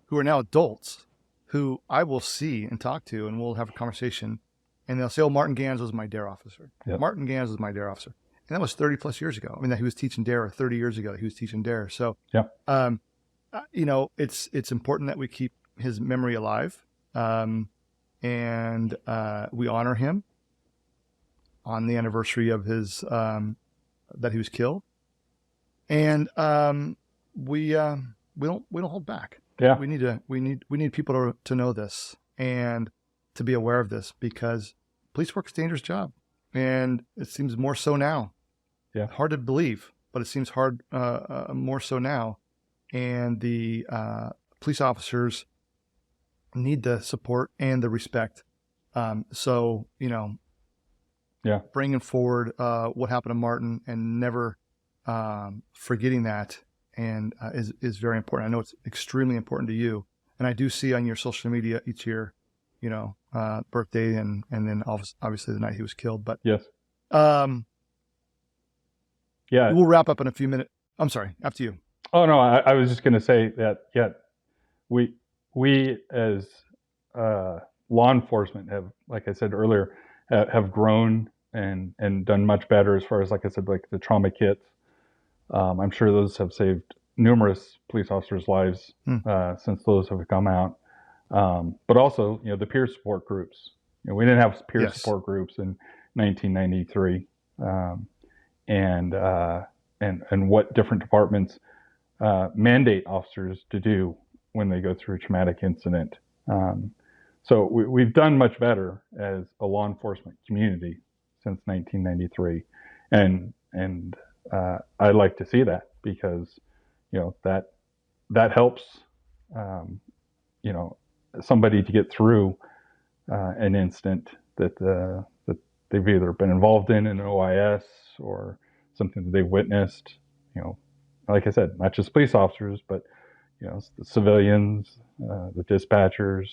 who are now adults who I will see and talk to, and we'll have a conversation, and they'll say, "Oh, Martin Ganz was my DARE officer. Yep. Martin Ganz was my DARE officer." And that was 30 plus years ago. I mean, that he was teaching DARE, 30 years ago that he was teaching DARE. So, Yeah. It's important that we keep his memory alive, and we honor him on the anniversary of his that he was killed, and we don't hold back. Yeah. We need people to know this and to be aware of this, because police work is a dangerous job, and it seems more so now. Yeah. Hard to believe, but it seems hard more so now. And the police officers need the support and the respect. So, bringing forward what happened to Martin and never forgetting that, and is very important. I know it's extremely important to you, and I do see on your social media each year, birthday and then obviously the night he was killed. But yes, we'll wrap up in a few minutes. I'm sorry, after you. Oh no, I was just going to say that we as law enforcement have, like I said earlier, have grown and done much better as far as, like I said, like the trauma kits. I'm sure those have saved numerous police officers' lives since those have come out. But also, the peer support groups. We didn't have peer support groups in 1993, and what different departments mandate officers to do when they go through a traumatic incident. So we've done much better as a law enforcement community since 1993, and I like to see that, because that helps somebody to get through an incident that they've either been involved in an OIS or something that they've witnessed. Like I said, not just police officers, but the civilians, the dispatchers,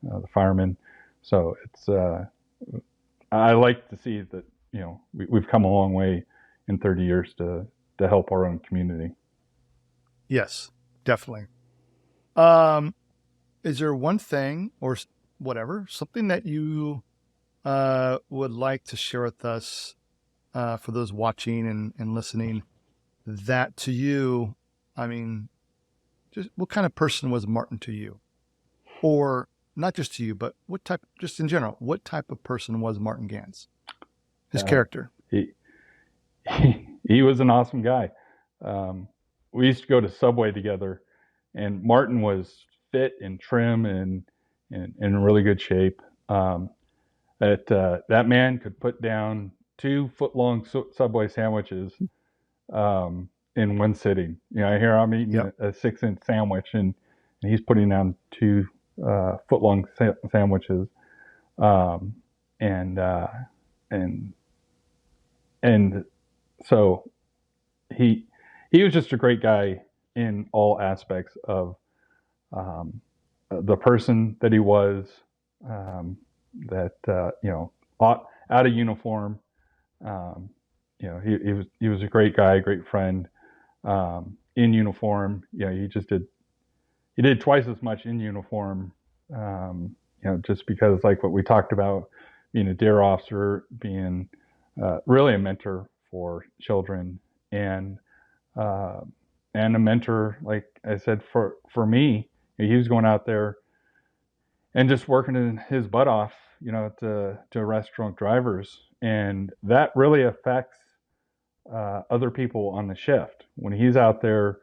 the firemen. So it's I like to see that we've come a long way in 30 years to help our own community. Yes, definitely. Is there one thing or whatever, something that you would like to share with us for those watching and listening, that to you, I mean, just what kind of person was Martin to you? Or not just to you, but just in general, what type of person was Martin Ganz? His character. He, he was an awesome guy. We used to go to Subway together, and Martin was fit and trim and in really good shape. That man could put down 2-foot-long Subway sandwiches in one sitting. Here I'm eating Yep. a 6-inch sandwich, and he's putting down 2 foot-long sandwiches. And so he was just a great guy in all aspects of the person that he was. Out of uniform. He was a great guy, a great friend. In uniform, he did twice as much in uniform. Just because, like what we talked about, being a DARE officer, being really a mentor for children, and a mentor, like I said, for me. He was going out there and just working his butt off, to arrest drunk drivers, and that really affects other people on the shift when he's out there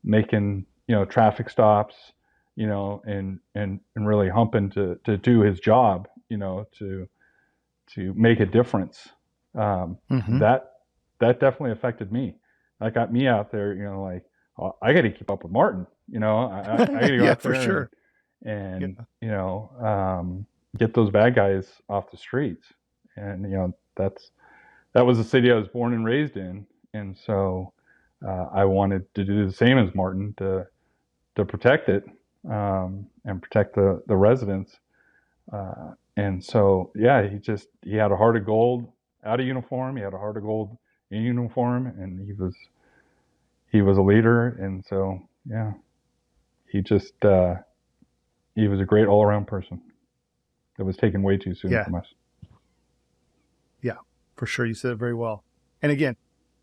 making traffic stops, and really humping to do his job, to make a difference. That definitely affected me. That got me out there, like, oh, I got to keep up with Martin. I got to go out there for sure. and get those bad guys off the streets. And that was the city I was born and raised in, and so I wanted to do the same as Martin to protect it, and protect the residents. And so he had a heart of gold out of uniform. He had a heart of gold in uniform, and he was a leader. And so he was a great all around person that was taken way too soon from us. Yeah, for sure. You said it very well. And again,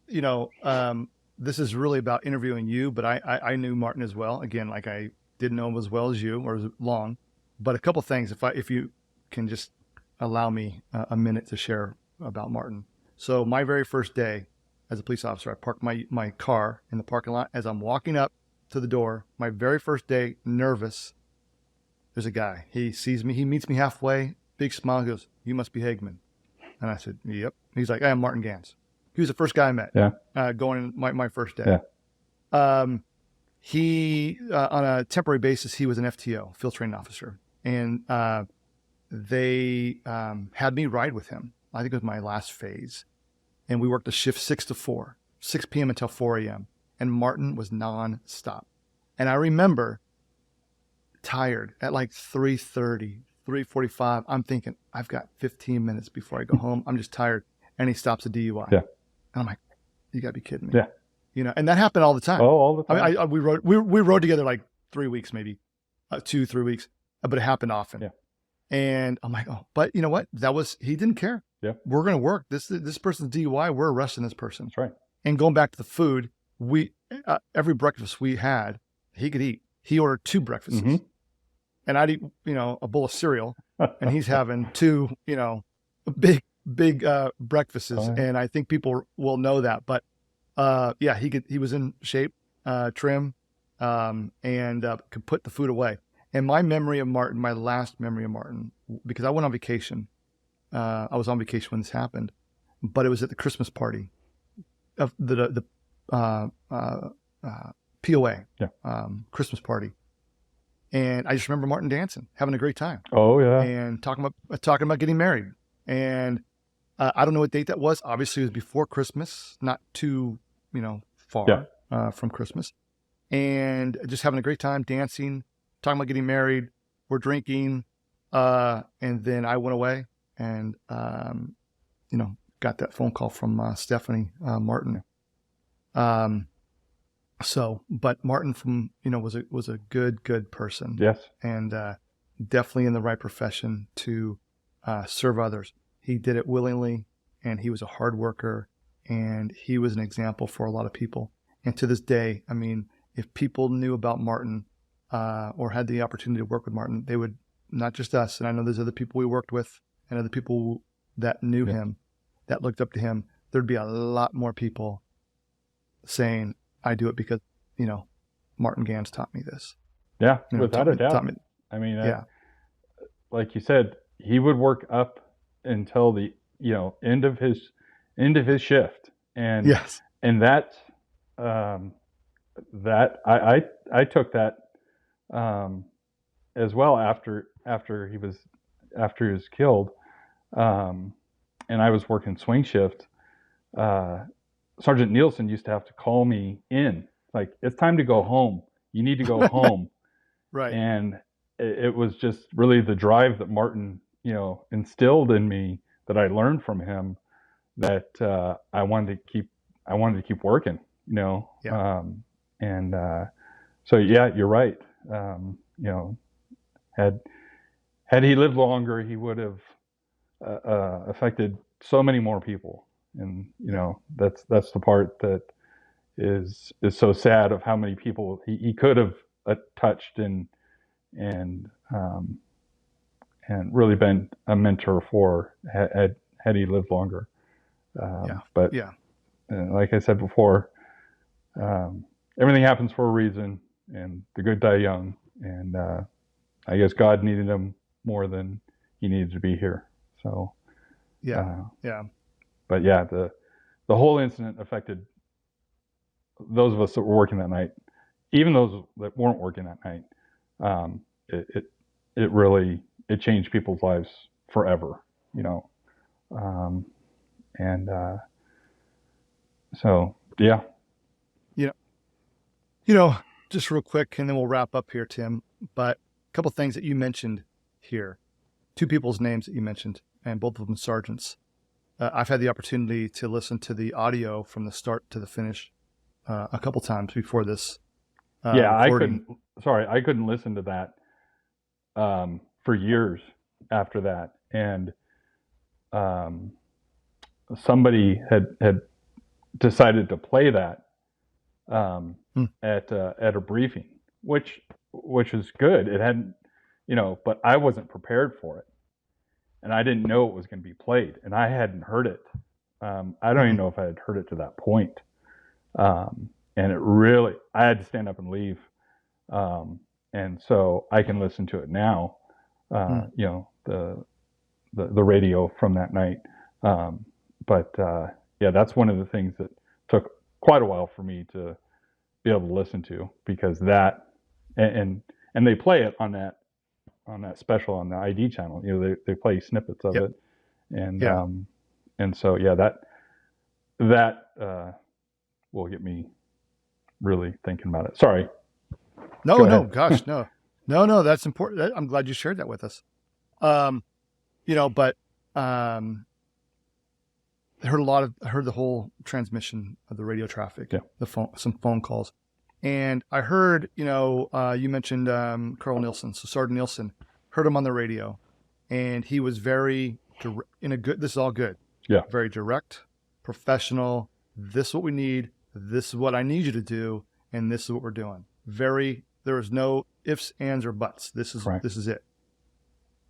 this is really about interviewing you, but I knew Martin as well. Again, like I didn't know him as well as you or as long, but a couple things, if you can just allow me a minute to share about Martin. So my very first day as a police officer, I parked my car in the parking lot. As I'm walking up to the door, my very first day, nervous, there's a guy. He sees me. He meets me halfway, big smile. He goes, "You must be Hagman." And I said, "Yep." He's like, "I am Martin Ganz." He was the first guy I met. Yeah. Going in my first day. Yeah. He on a temporary basis, he was an FTO, field training officer, and they had me ride with him. I think it was my last phase, and we worked a shift 6 to 4, 6 p.m. until 4 a.m. And Martin was nonstop. And I remember tired at like 3:30, 3:45. I'm thinking, I've got 15 minutes before I go home. I'm just tired. And he stops a DUI. Yeah. And I'm like, you gotta be kidding me. Yeah. And that happened all the time. Oh, all the time. I mean, we rode together like 3 weeks, maybe 2-3 weeks, but it happened often. Yeah. And I'm like, oh, but you know what? He didn't care. Yeah. We're going to work. This person's DUI. We're arresting this person. That's right. And going back to the food, every breakfast we had, he could eat. He ordered 2 breakfasts. Mm-hmm. And I'd eat, a bowl of cereal, and he's having 2, big breakfasts. Oh, yeah. And I think people will know that. But he was in shape, trim, and could put the food away. And my last memory of Martin, because I went on vacation. I was on vacation when this happened, but it was at the Christmas party of the POA, Christmas party. And I just remember Martin dancing, having a great time. Oh yeah. And talking about getting married. And I don't know what date that was. Obviously, it was before Christmas, not too far from Christmas. And just having a great time, dancing, talking about getting married. We're drinking, and then I went away and got that phone call from Stephanie Martin. But Martin was a good person. Yes. And definitely in the right profession to serve others. He did it willingly, and he was a hard worker, and he was an example for a lot of people. And to this day, I mean, if people knew about Martin or had the opportunity to work with Martin, they would, not just us, and I know there's other people we worked with and other people that knew Yeah. him, that looked up to him, there'd be a lot more people saying, I do it because, Martin Ganz taught me this. Yeah, You know, without a doubt. taught me. I mean, Yeah. like you said, he would work up until the end of his shift, and Yes. and I took that as well after he was killed, and I was working swing shift. Sergeant Nielsen used to have to call me in, like, it's time to go home. You need to go home. Right. And it was just really the drive that Martin, instilled in me, that I learned from him, that I wanted to keep working, Yeah. And so yeah, you're right. Had he lived longer, he would have affected so many more people, and that's the part that is so sad, of how many people he could have touched and um, and really been a mentor for, had he lived longer. But Yeah. like I said before, everything happens for a reason, and the good die young. And I guess God needed him more than he needed to be here. So Yeah. Yeah. but yeah, the whole incident affected those of us that were working that night, even those that weren't working that night. It really changed people's lives forever, and so yeah. Just real quick, and then we'll wrap up here, Tim. But a couple things that you mentioned here, two people's names that you mentioned, and both of them sergeants. I've had the opportunity to listen to the audio from the start to the finish a couple times before this recording. I couldn't listen to that for years after that. And somebody had decided to play that at a briefing, which is good. It hadn't, but I wasn't prepared for it, and I didn't know it was going to be played, and I hadn't heard it. I don't even know if I had heard it to that point. And it really, I had to stand up and leave. And so I can listen to it now, the radio from that night. But yeah, that's one of the things that took quite a while for me to be able to listen to, because that, and they play it on that special on the ID channel. They play snippets of it, and so yeah, that will get me really thinking about it. Sorry. No, gosh, no, that's important. I'm glad you shared that with us. But I heard the whole transmission of the radio traffic, some phone calls, and I heard, you mentioned Colonel Nielsen, so Sergeant Nielsen, heard him on the radio, and he was very this is all good. Yeah. Very direct, professional. This is what we need. This is what I need you to do, and this is what we're doing. There is no ifs, ands, or buts. This is it.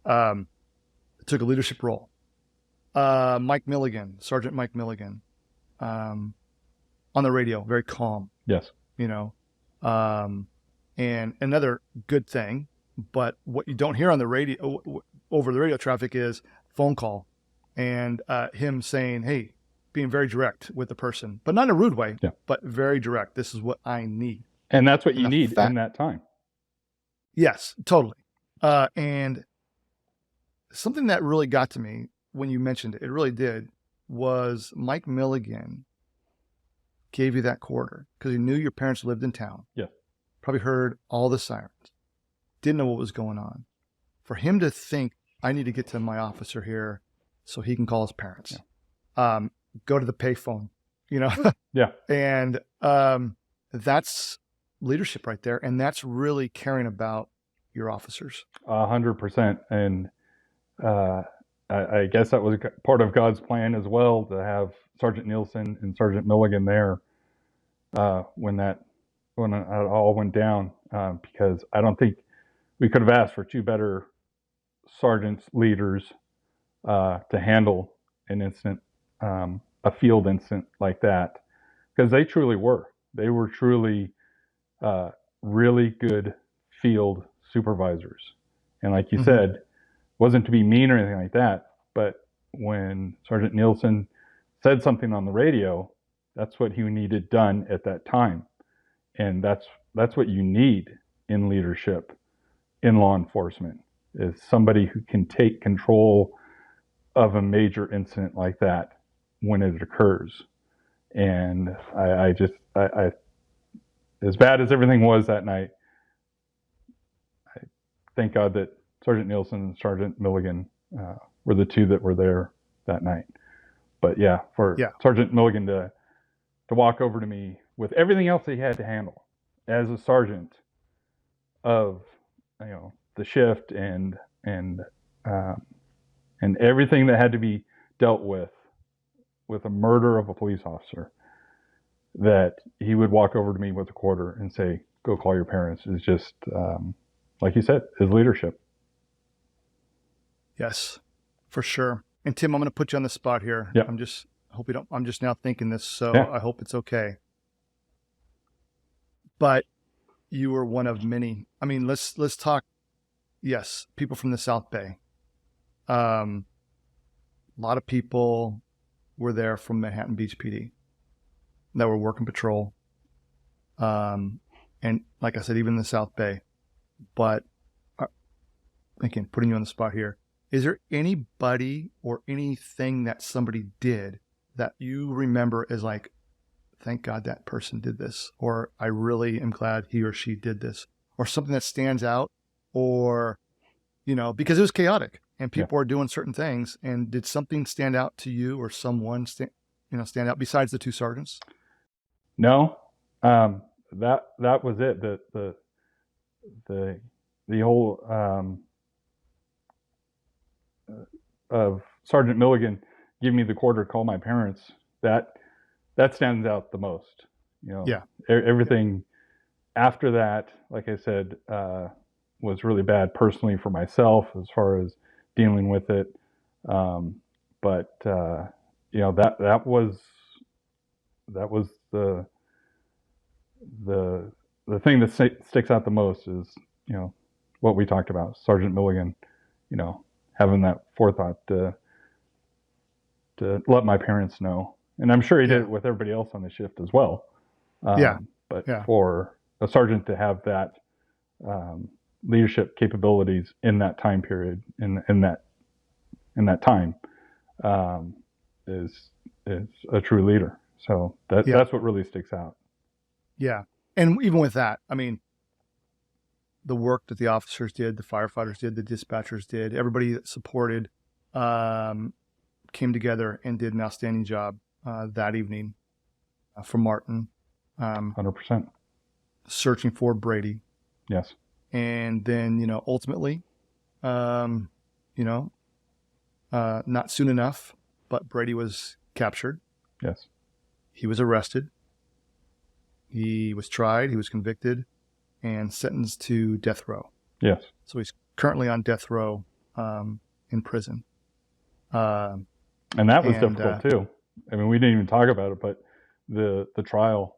Took a leadership role. Sergeant Mike Milligan, on the radio, very calm. Yes. And another good thing, but what you don't hear on the radio, over the radio traffic, is phone call, and him saying, hey, being very direct with the person, but not in a rude way, but very direct. This is what I need. And that's what you need in that time. Yes, totally. And something that really got to me when you mentioned it really did, was Mike Milligan gave you that quarter because he knew your parents lived in town. Yeah. Probably heard all the sirens. Didn't know what was going on. For him to think, I need to get to my officer here so he can call his parents. Yeah. Go to the payphone, Yeah. And that's leadership right there. And that's really caring about your officers. 100%. And I guess that was part of God's plan as well, to have Sergeant Nielsen and Sergeant Milligan there when it all went down, because I don't think we could have asked for two better sergeants, leaders, to handle an incident, a field incident like that, because they truly were. They were truly really good field supervisors. And like you said, wasn't to be mean or anything like that, but when Sergeant Nielsen said something on the radio, that's what he needed done at that time. And that's what you need in leadership, in law enforcement, is somebody who can take control of a major incident like that when it occurs. And I as bad as everything was that night, I thank God that Sergeant Nielsen and Sergeant Milligan were the two that were there that night. But yeah, for Sergeant Milligan to walk over to me with everything else he had to handle as a sergeant of, the shift and everything that had to be dealt with a murder of a police officer, that he would walk over to me with a quarter and say, "Go call your parents," is just, like you said, his leadership. Yes, for sure. And Tim, I'm going to put you on the spot here. Yep. I'm just now thinking this, so I hope it's okay. But you were one of many. I mean, let's talk. Yes, people from the South Bay. A lot of people were there from Manhattan Beach PD that were working patrol. And like I said, even in the South Bay. But again, putting you on the spot here, is there anybody or anything that somebody did that you remember as like, thank God that person did this, or I really am glad he or she did this, or something that stands out, or, because it was chaotic and people are doing certain things, and did something stand out to you or someone stand out besides the two sergeants? No, that was it. The whole of Sergeant Milligan give me the quarter to call my parents. That stands out the most. Everything after that, like I said, was really bad personally for myself as far as dealing with it. But that was the thing that sticks out the most is, what we talked about, Sergeant Milligan, having that forethought to let my parents know. And I'm sure he did it with everybody else on the shift as well. But for a sergeant to have that leadership capabilities in that time period, in that time, is a true leader. So that's what really sticks out. Yeah. And even with that, I mean, the work that the officers did, the firefighters did, the dispatchers did, everybody that supported came together and did an outstanding job that evening for Martin. 100%. Searching for Brady. Yes. And then, ultimately, not soon enough, but Brady was captured. Yes. He was arrested. He was tried. He was convicted and sentenced to death row. Yes. So he's currently on death row in prison. And that was difficult too. I mean, we didn't even talk about it, but the trial,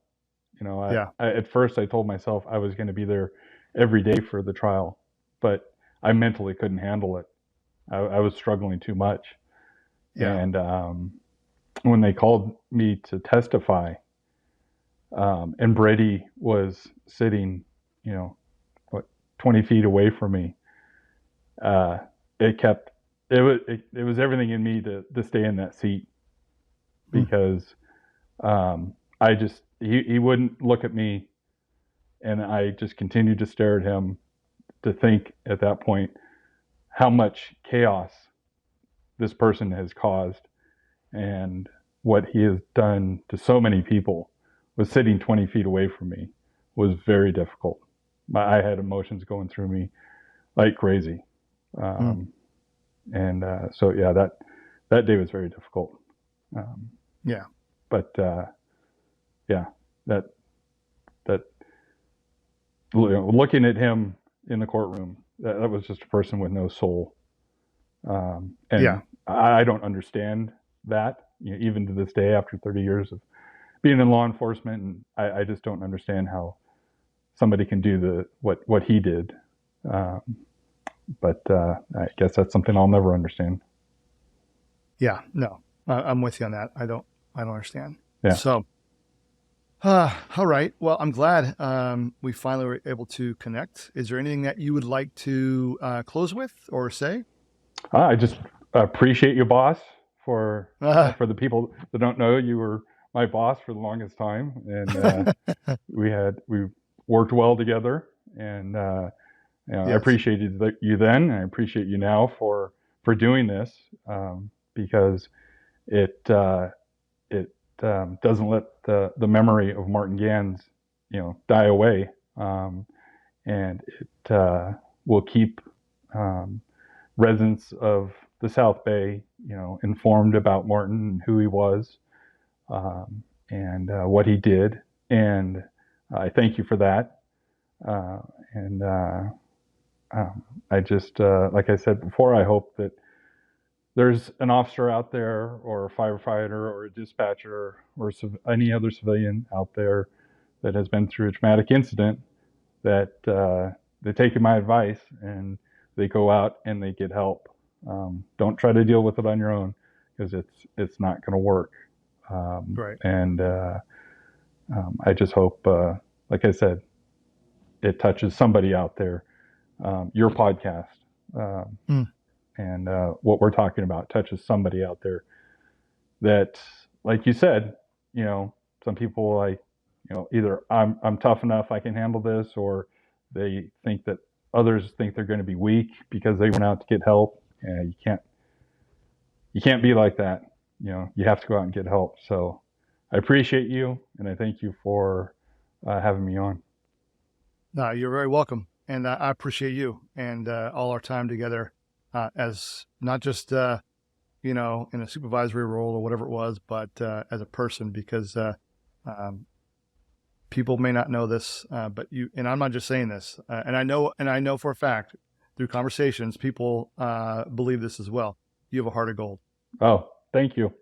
I at first I told myself I was going to be there every day for the trial, but I mentally couldn't handle it. I was struggling too much. Yeah. And when they called me to testify, and Brady was sitting, 20 feet away from me, it was everything in me to stay in that seat, because he wouldn't look at me, and I just continued to stare at him, to think at that point how much chaos this person has caused and what he has done to so many people. Was sitting 20 feet away from me was very difficult. I had emotions going through me like crazy. And so, yeah, that day was very difficult. But that looking at him in the courtroom, that was just a person with no soul. I don't understand that, even to this day after 30 years of being in law enforcement. And I just don't understand how somebody can do what he did. But I guess that's something I'll never understand. Yeah, no, I'm with you on that. I don't understand. Yeah. So, all right. Well, I'm glad we finally were able to connect. Is there anything that you would like to close with or say? I just appreciate you, boss, for the people that don't know, you were my boss for the longest time, and we worked well together, and Yes. I appreciated you then, and I appreciate you now for doing this, because it doesn't let the memory of Martin Ganz, die away, and it will keep residents of the South Bay, informed about Martin and who he was, and what he did. And I thank you for that. And I just, like I said before, I hope that there's an officer out there, or a firefighter, or a dispatcher, or any other civilian out there that has been through a traumatic incident, that they take my advice and they go out and they get help. Don't try to deal with it on your own, because it's not going to work. Right. And I just hope, like I said, it touches somebody out there. Your podcast and what we're talking about touches somebody out there that, like you said, some people like, either I'm tough enough, I can handle this, or they think that others think they're going to be weak because they went out to get help. And you can't be like that. You have to go out and get help. So I appreciate you, and I thank you for having me on. No, you're very welcome. And I appreciate you and all our time together, as not just, in a supervisory role or whatever it was, but as a person, because people may not know this, but you, and I'm not just saying this, and I know for a fact through conversations, people believe this as well. You have a heart of gold. Oh, thank you.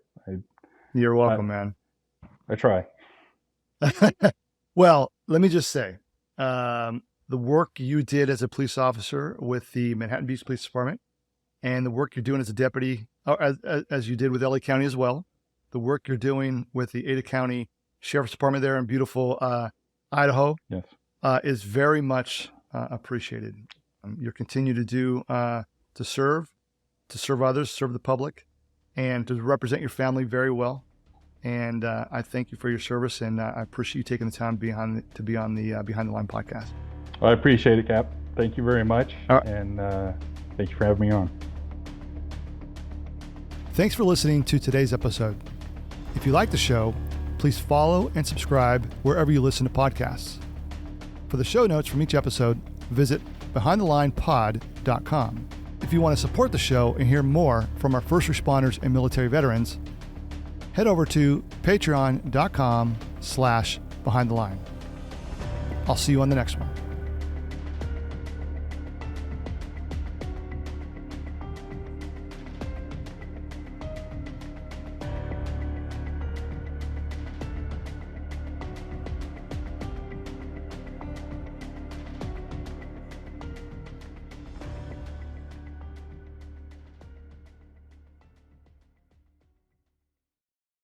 You're welcome, man. I try. Well, let me just say, the work you did as a police officer with the Manhattan Beach Police Department, and the work you're doing as a deputy, as you did with LA County as well, the work you're doing with the Ada County Sheriff's Department there in beautiful Idaho, yes, is very much appreciated. You continue to do to serve others, serve the public, and to represent your family very well. And I thank you for your service, and I appreciate you taking the time to be on the Behind the Line podcast. Well, I appreciate it, Cap. Thank you very much, and thank you for having me on. Thanks for listening to today's episode. If you like the show, please follow and subscribe wherever you listen to podcasts. For the show notes from each episode, visit behindthelinepod.com. If you want to support the show and hear more from our first responders and military veterans, head over to patreon.com/behindtheline. I'll see you on the next one.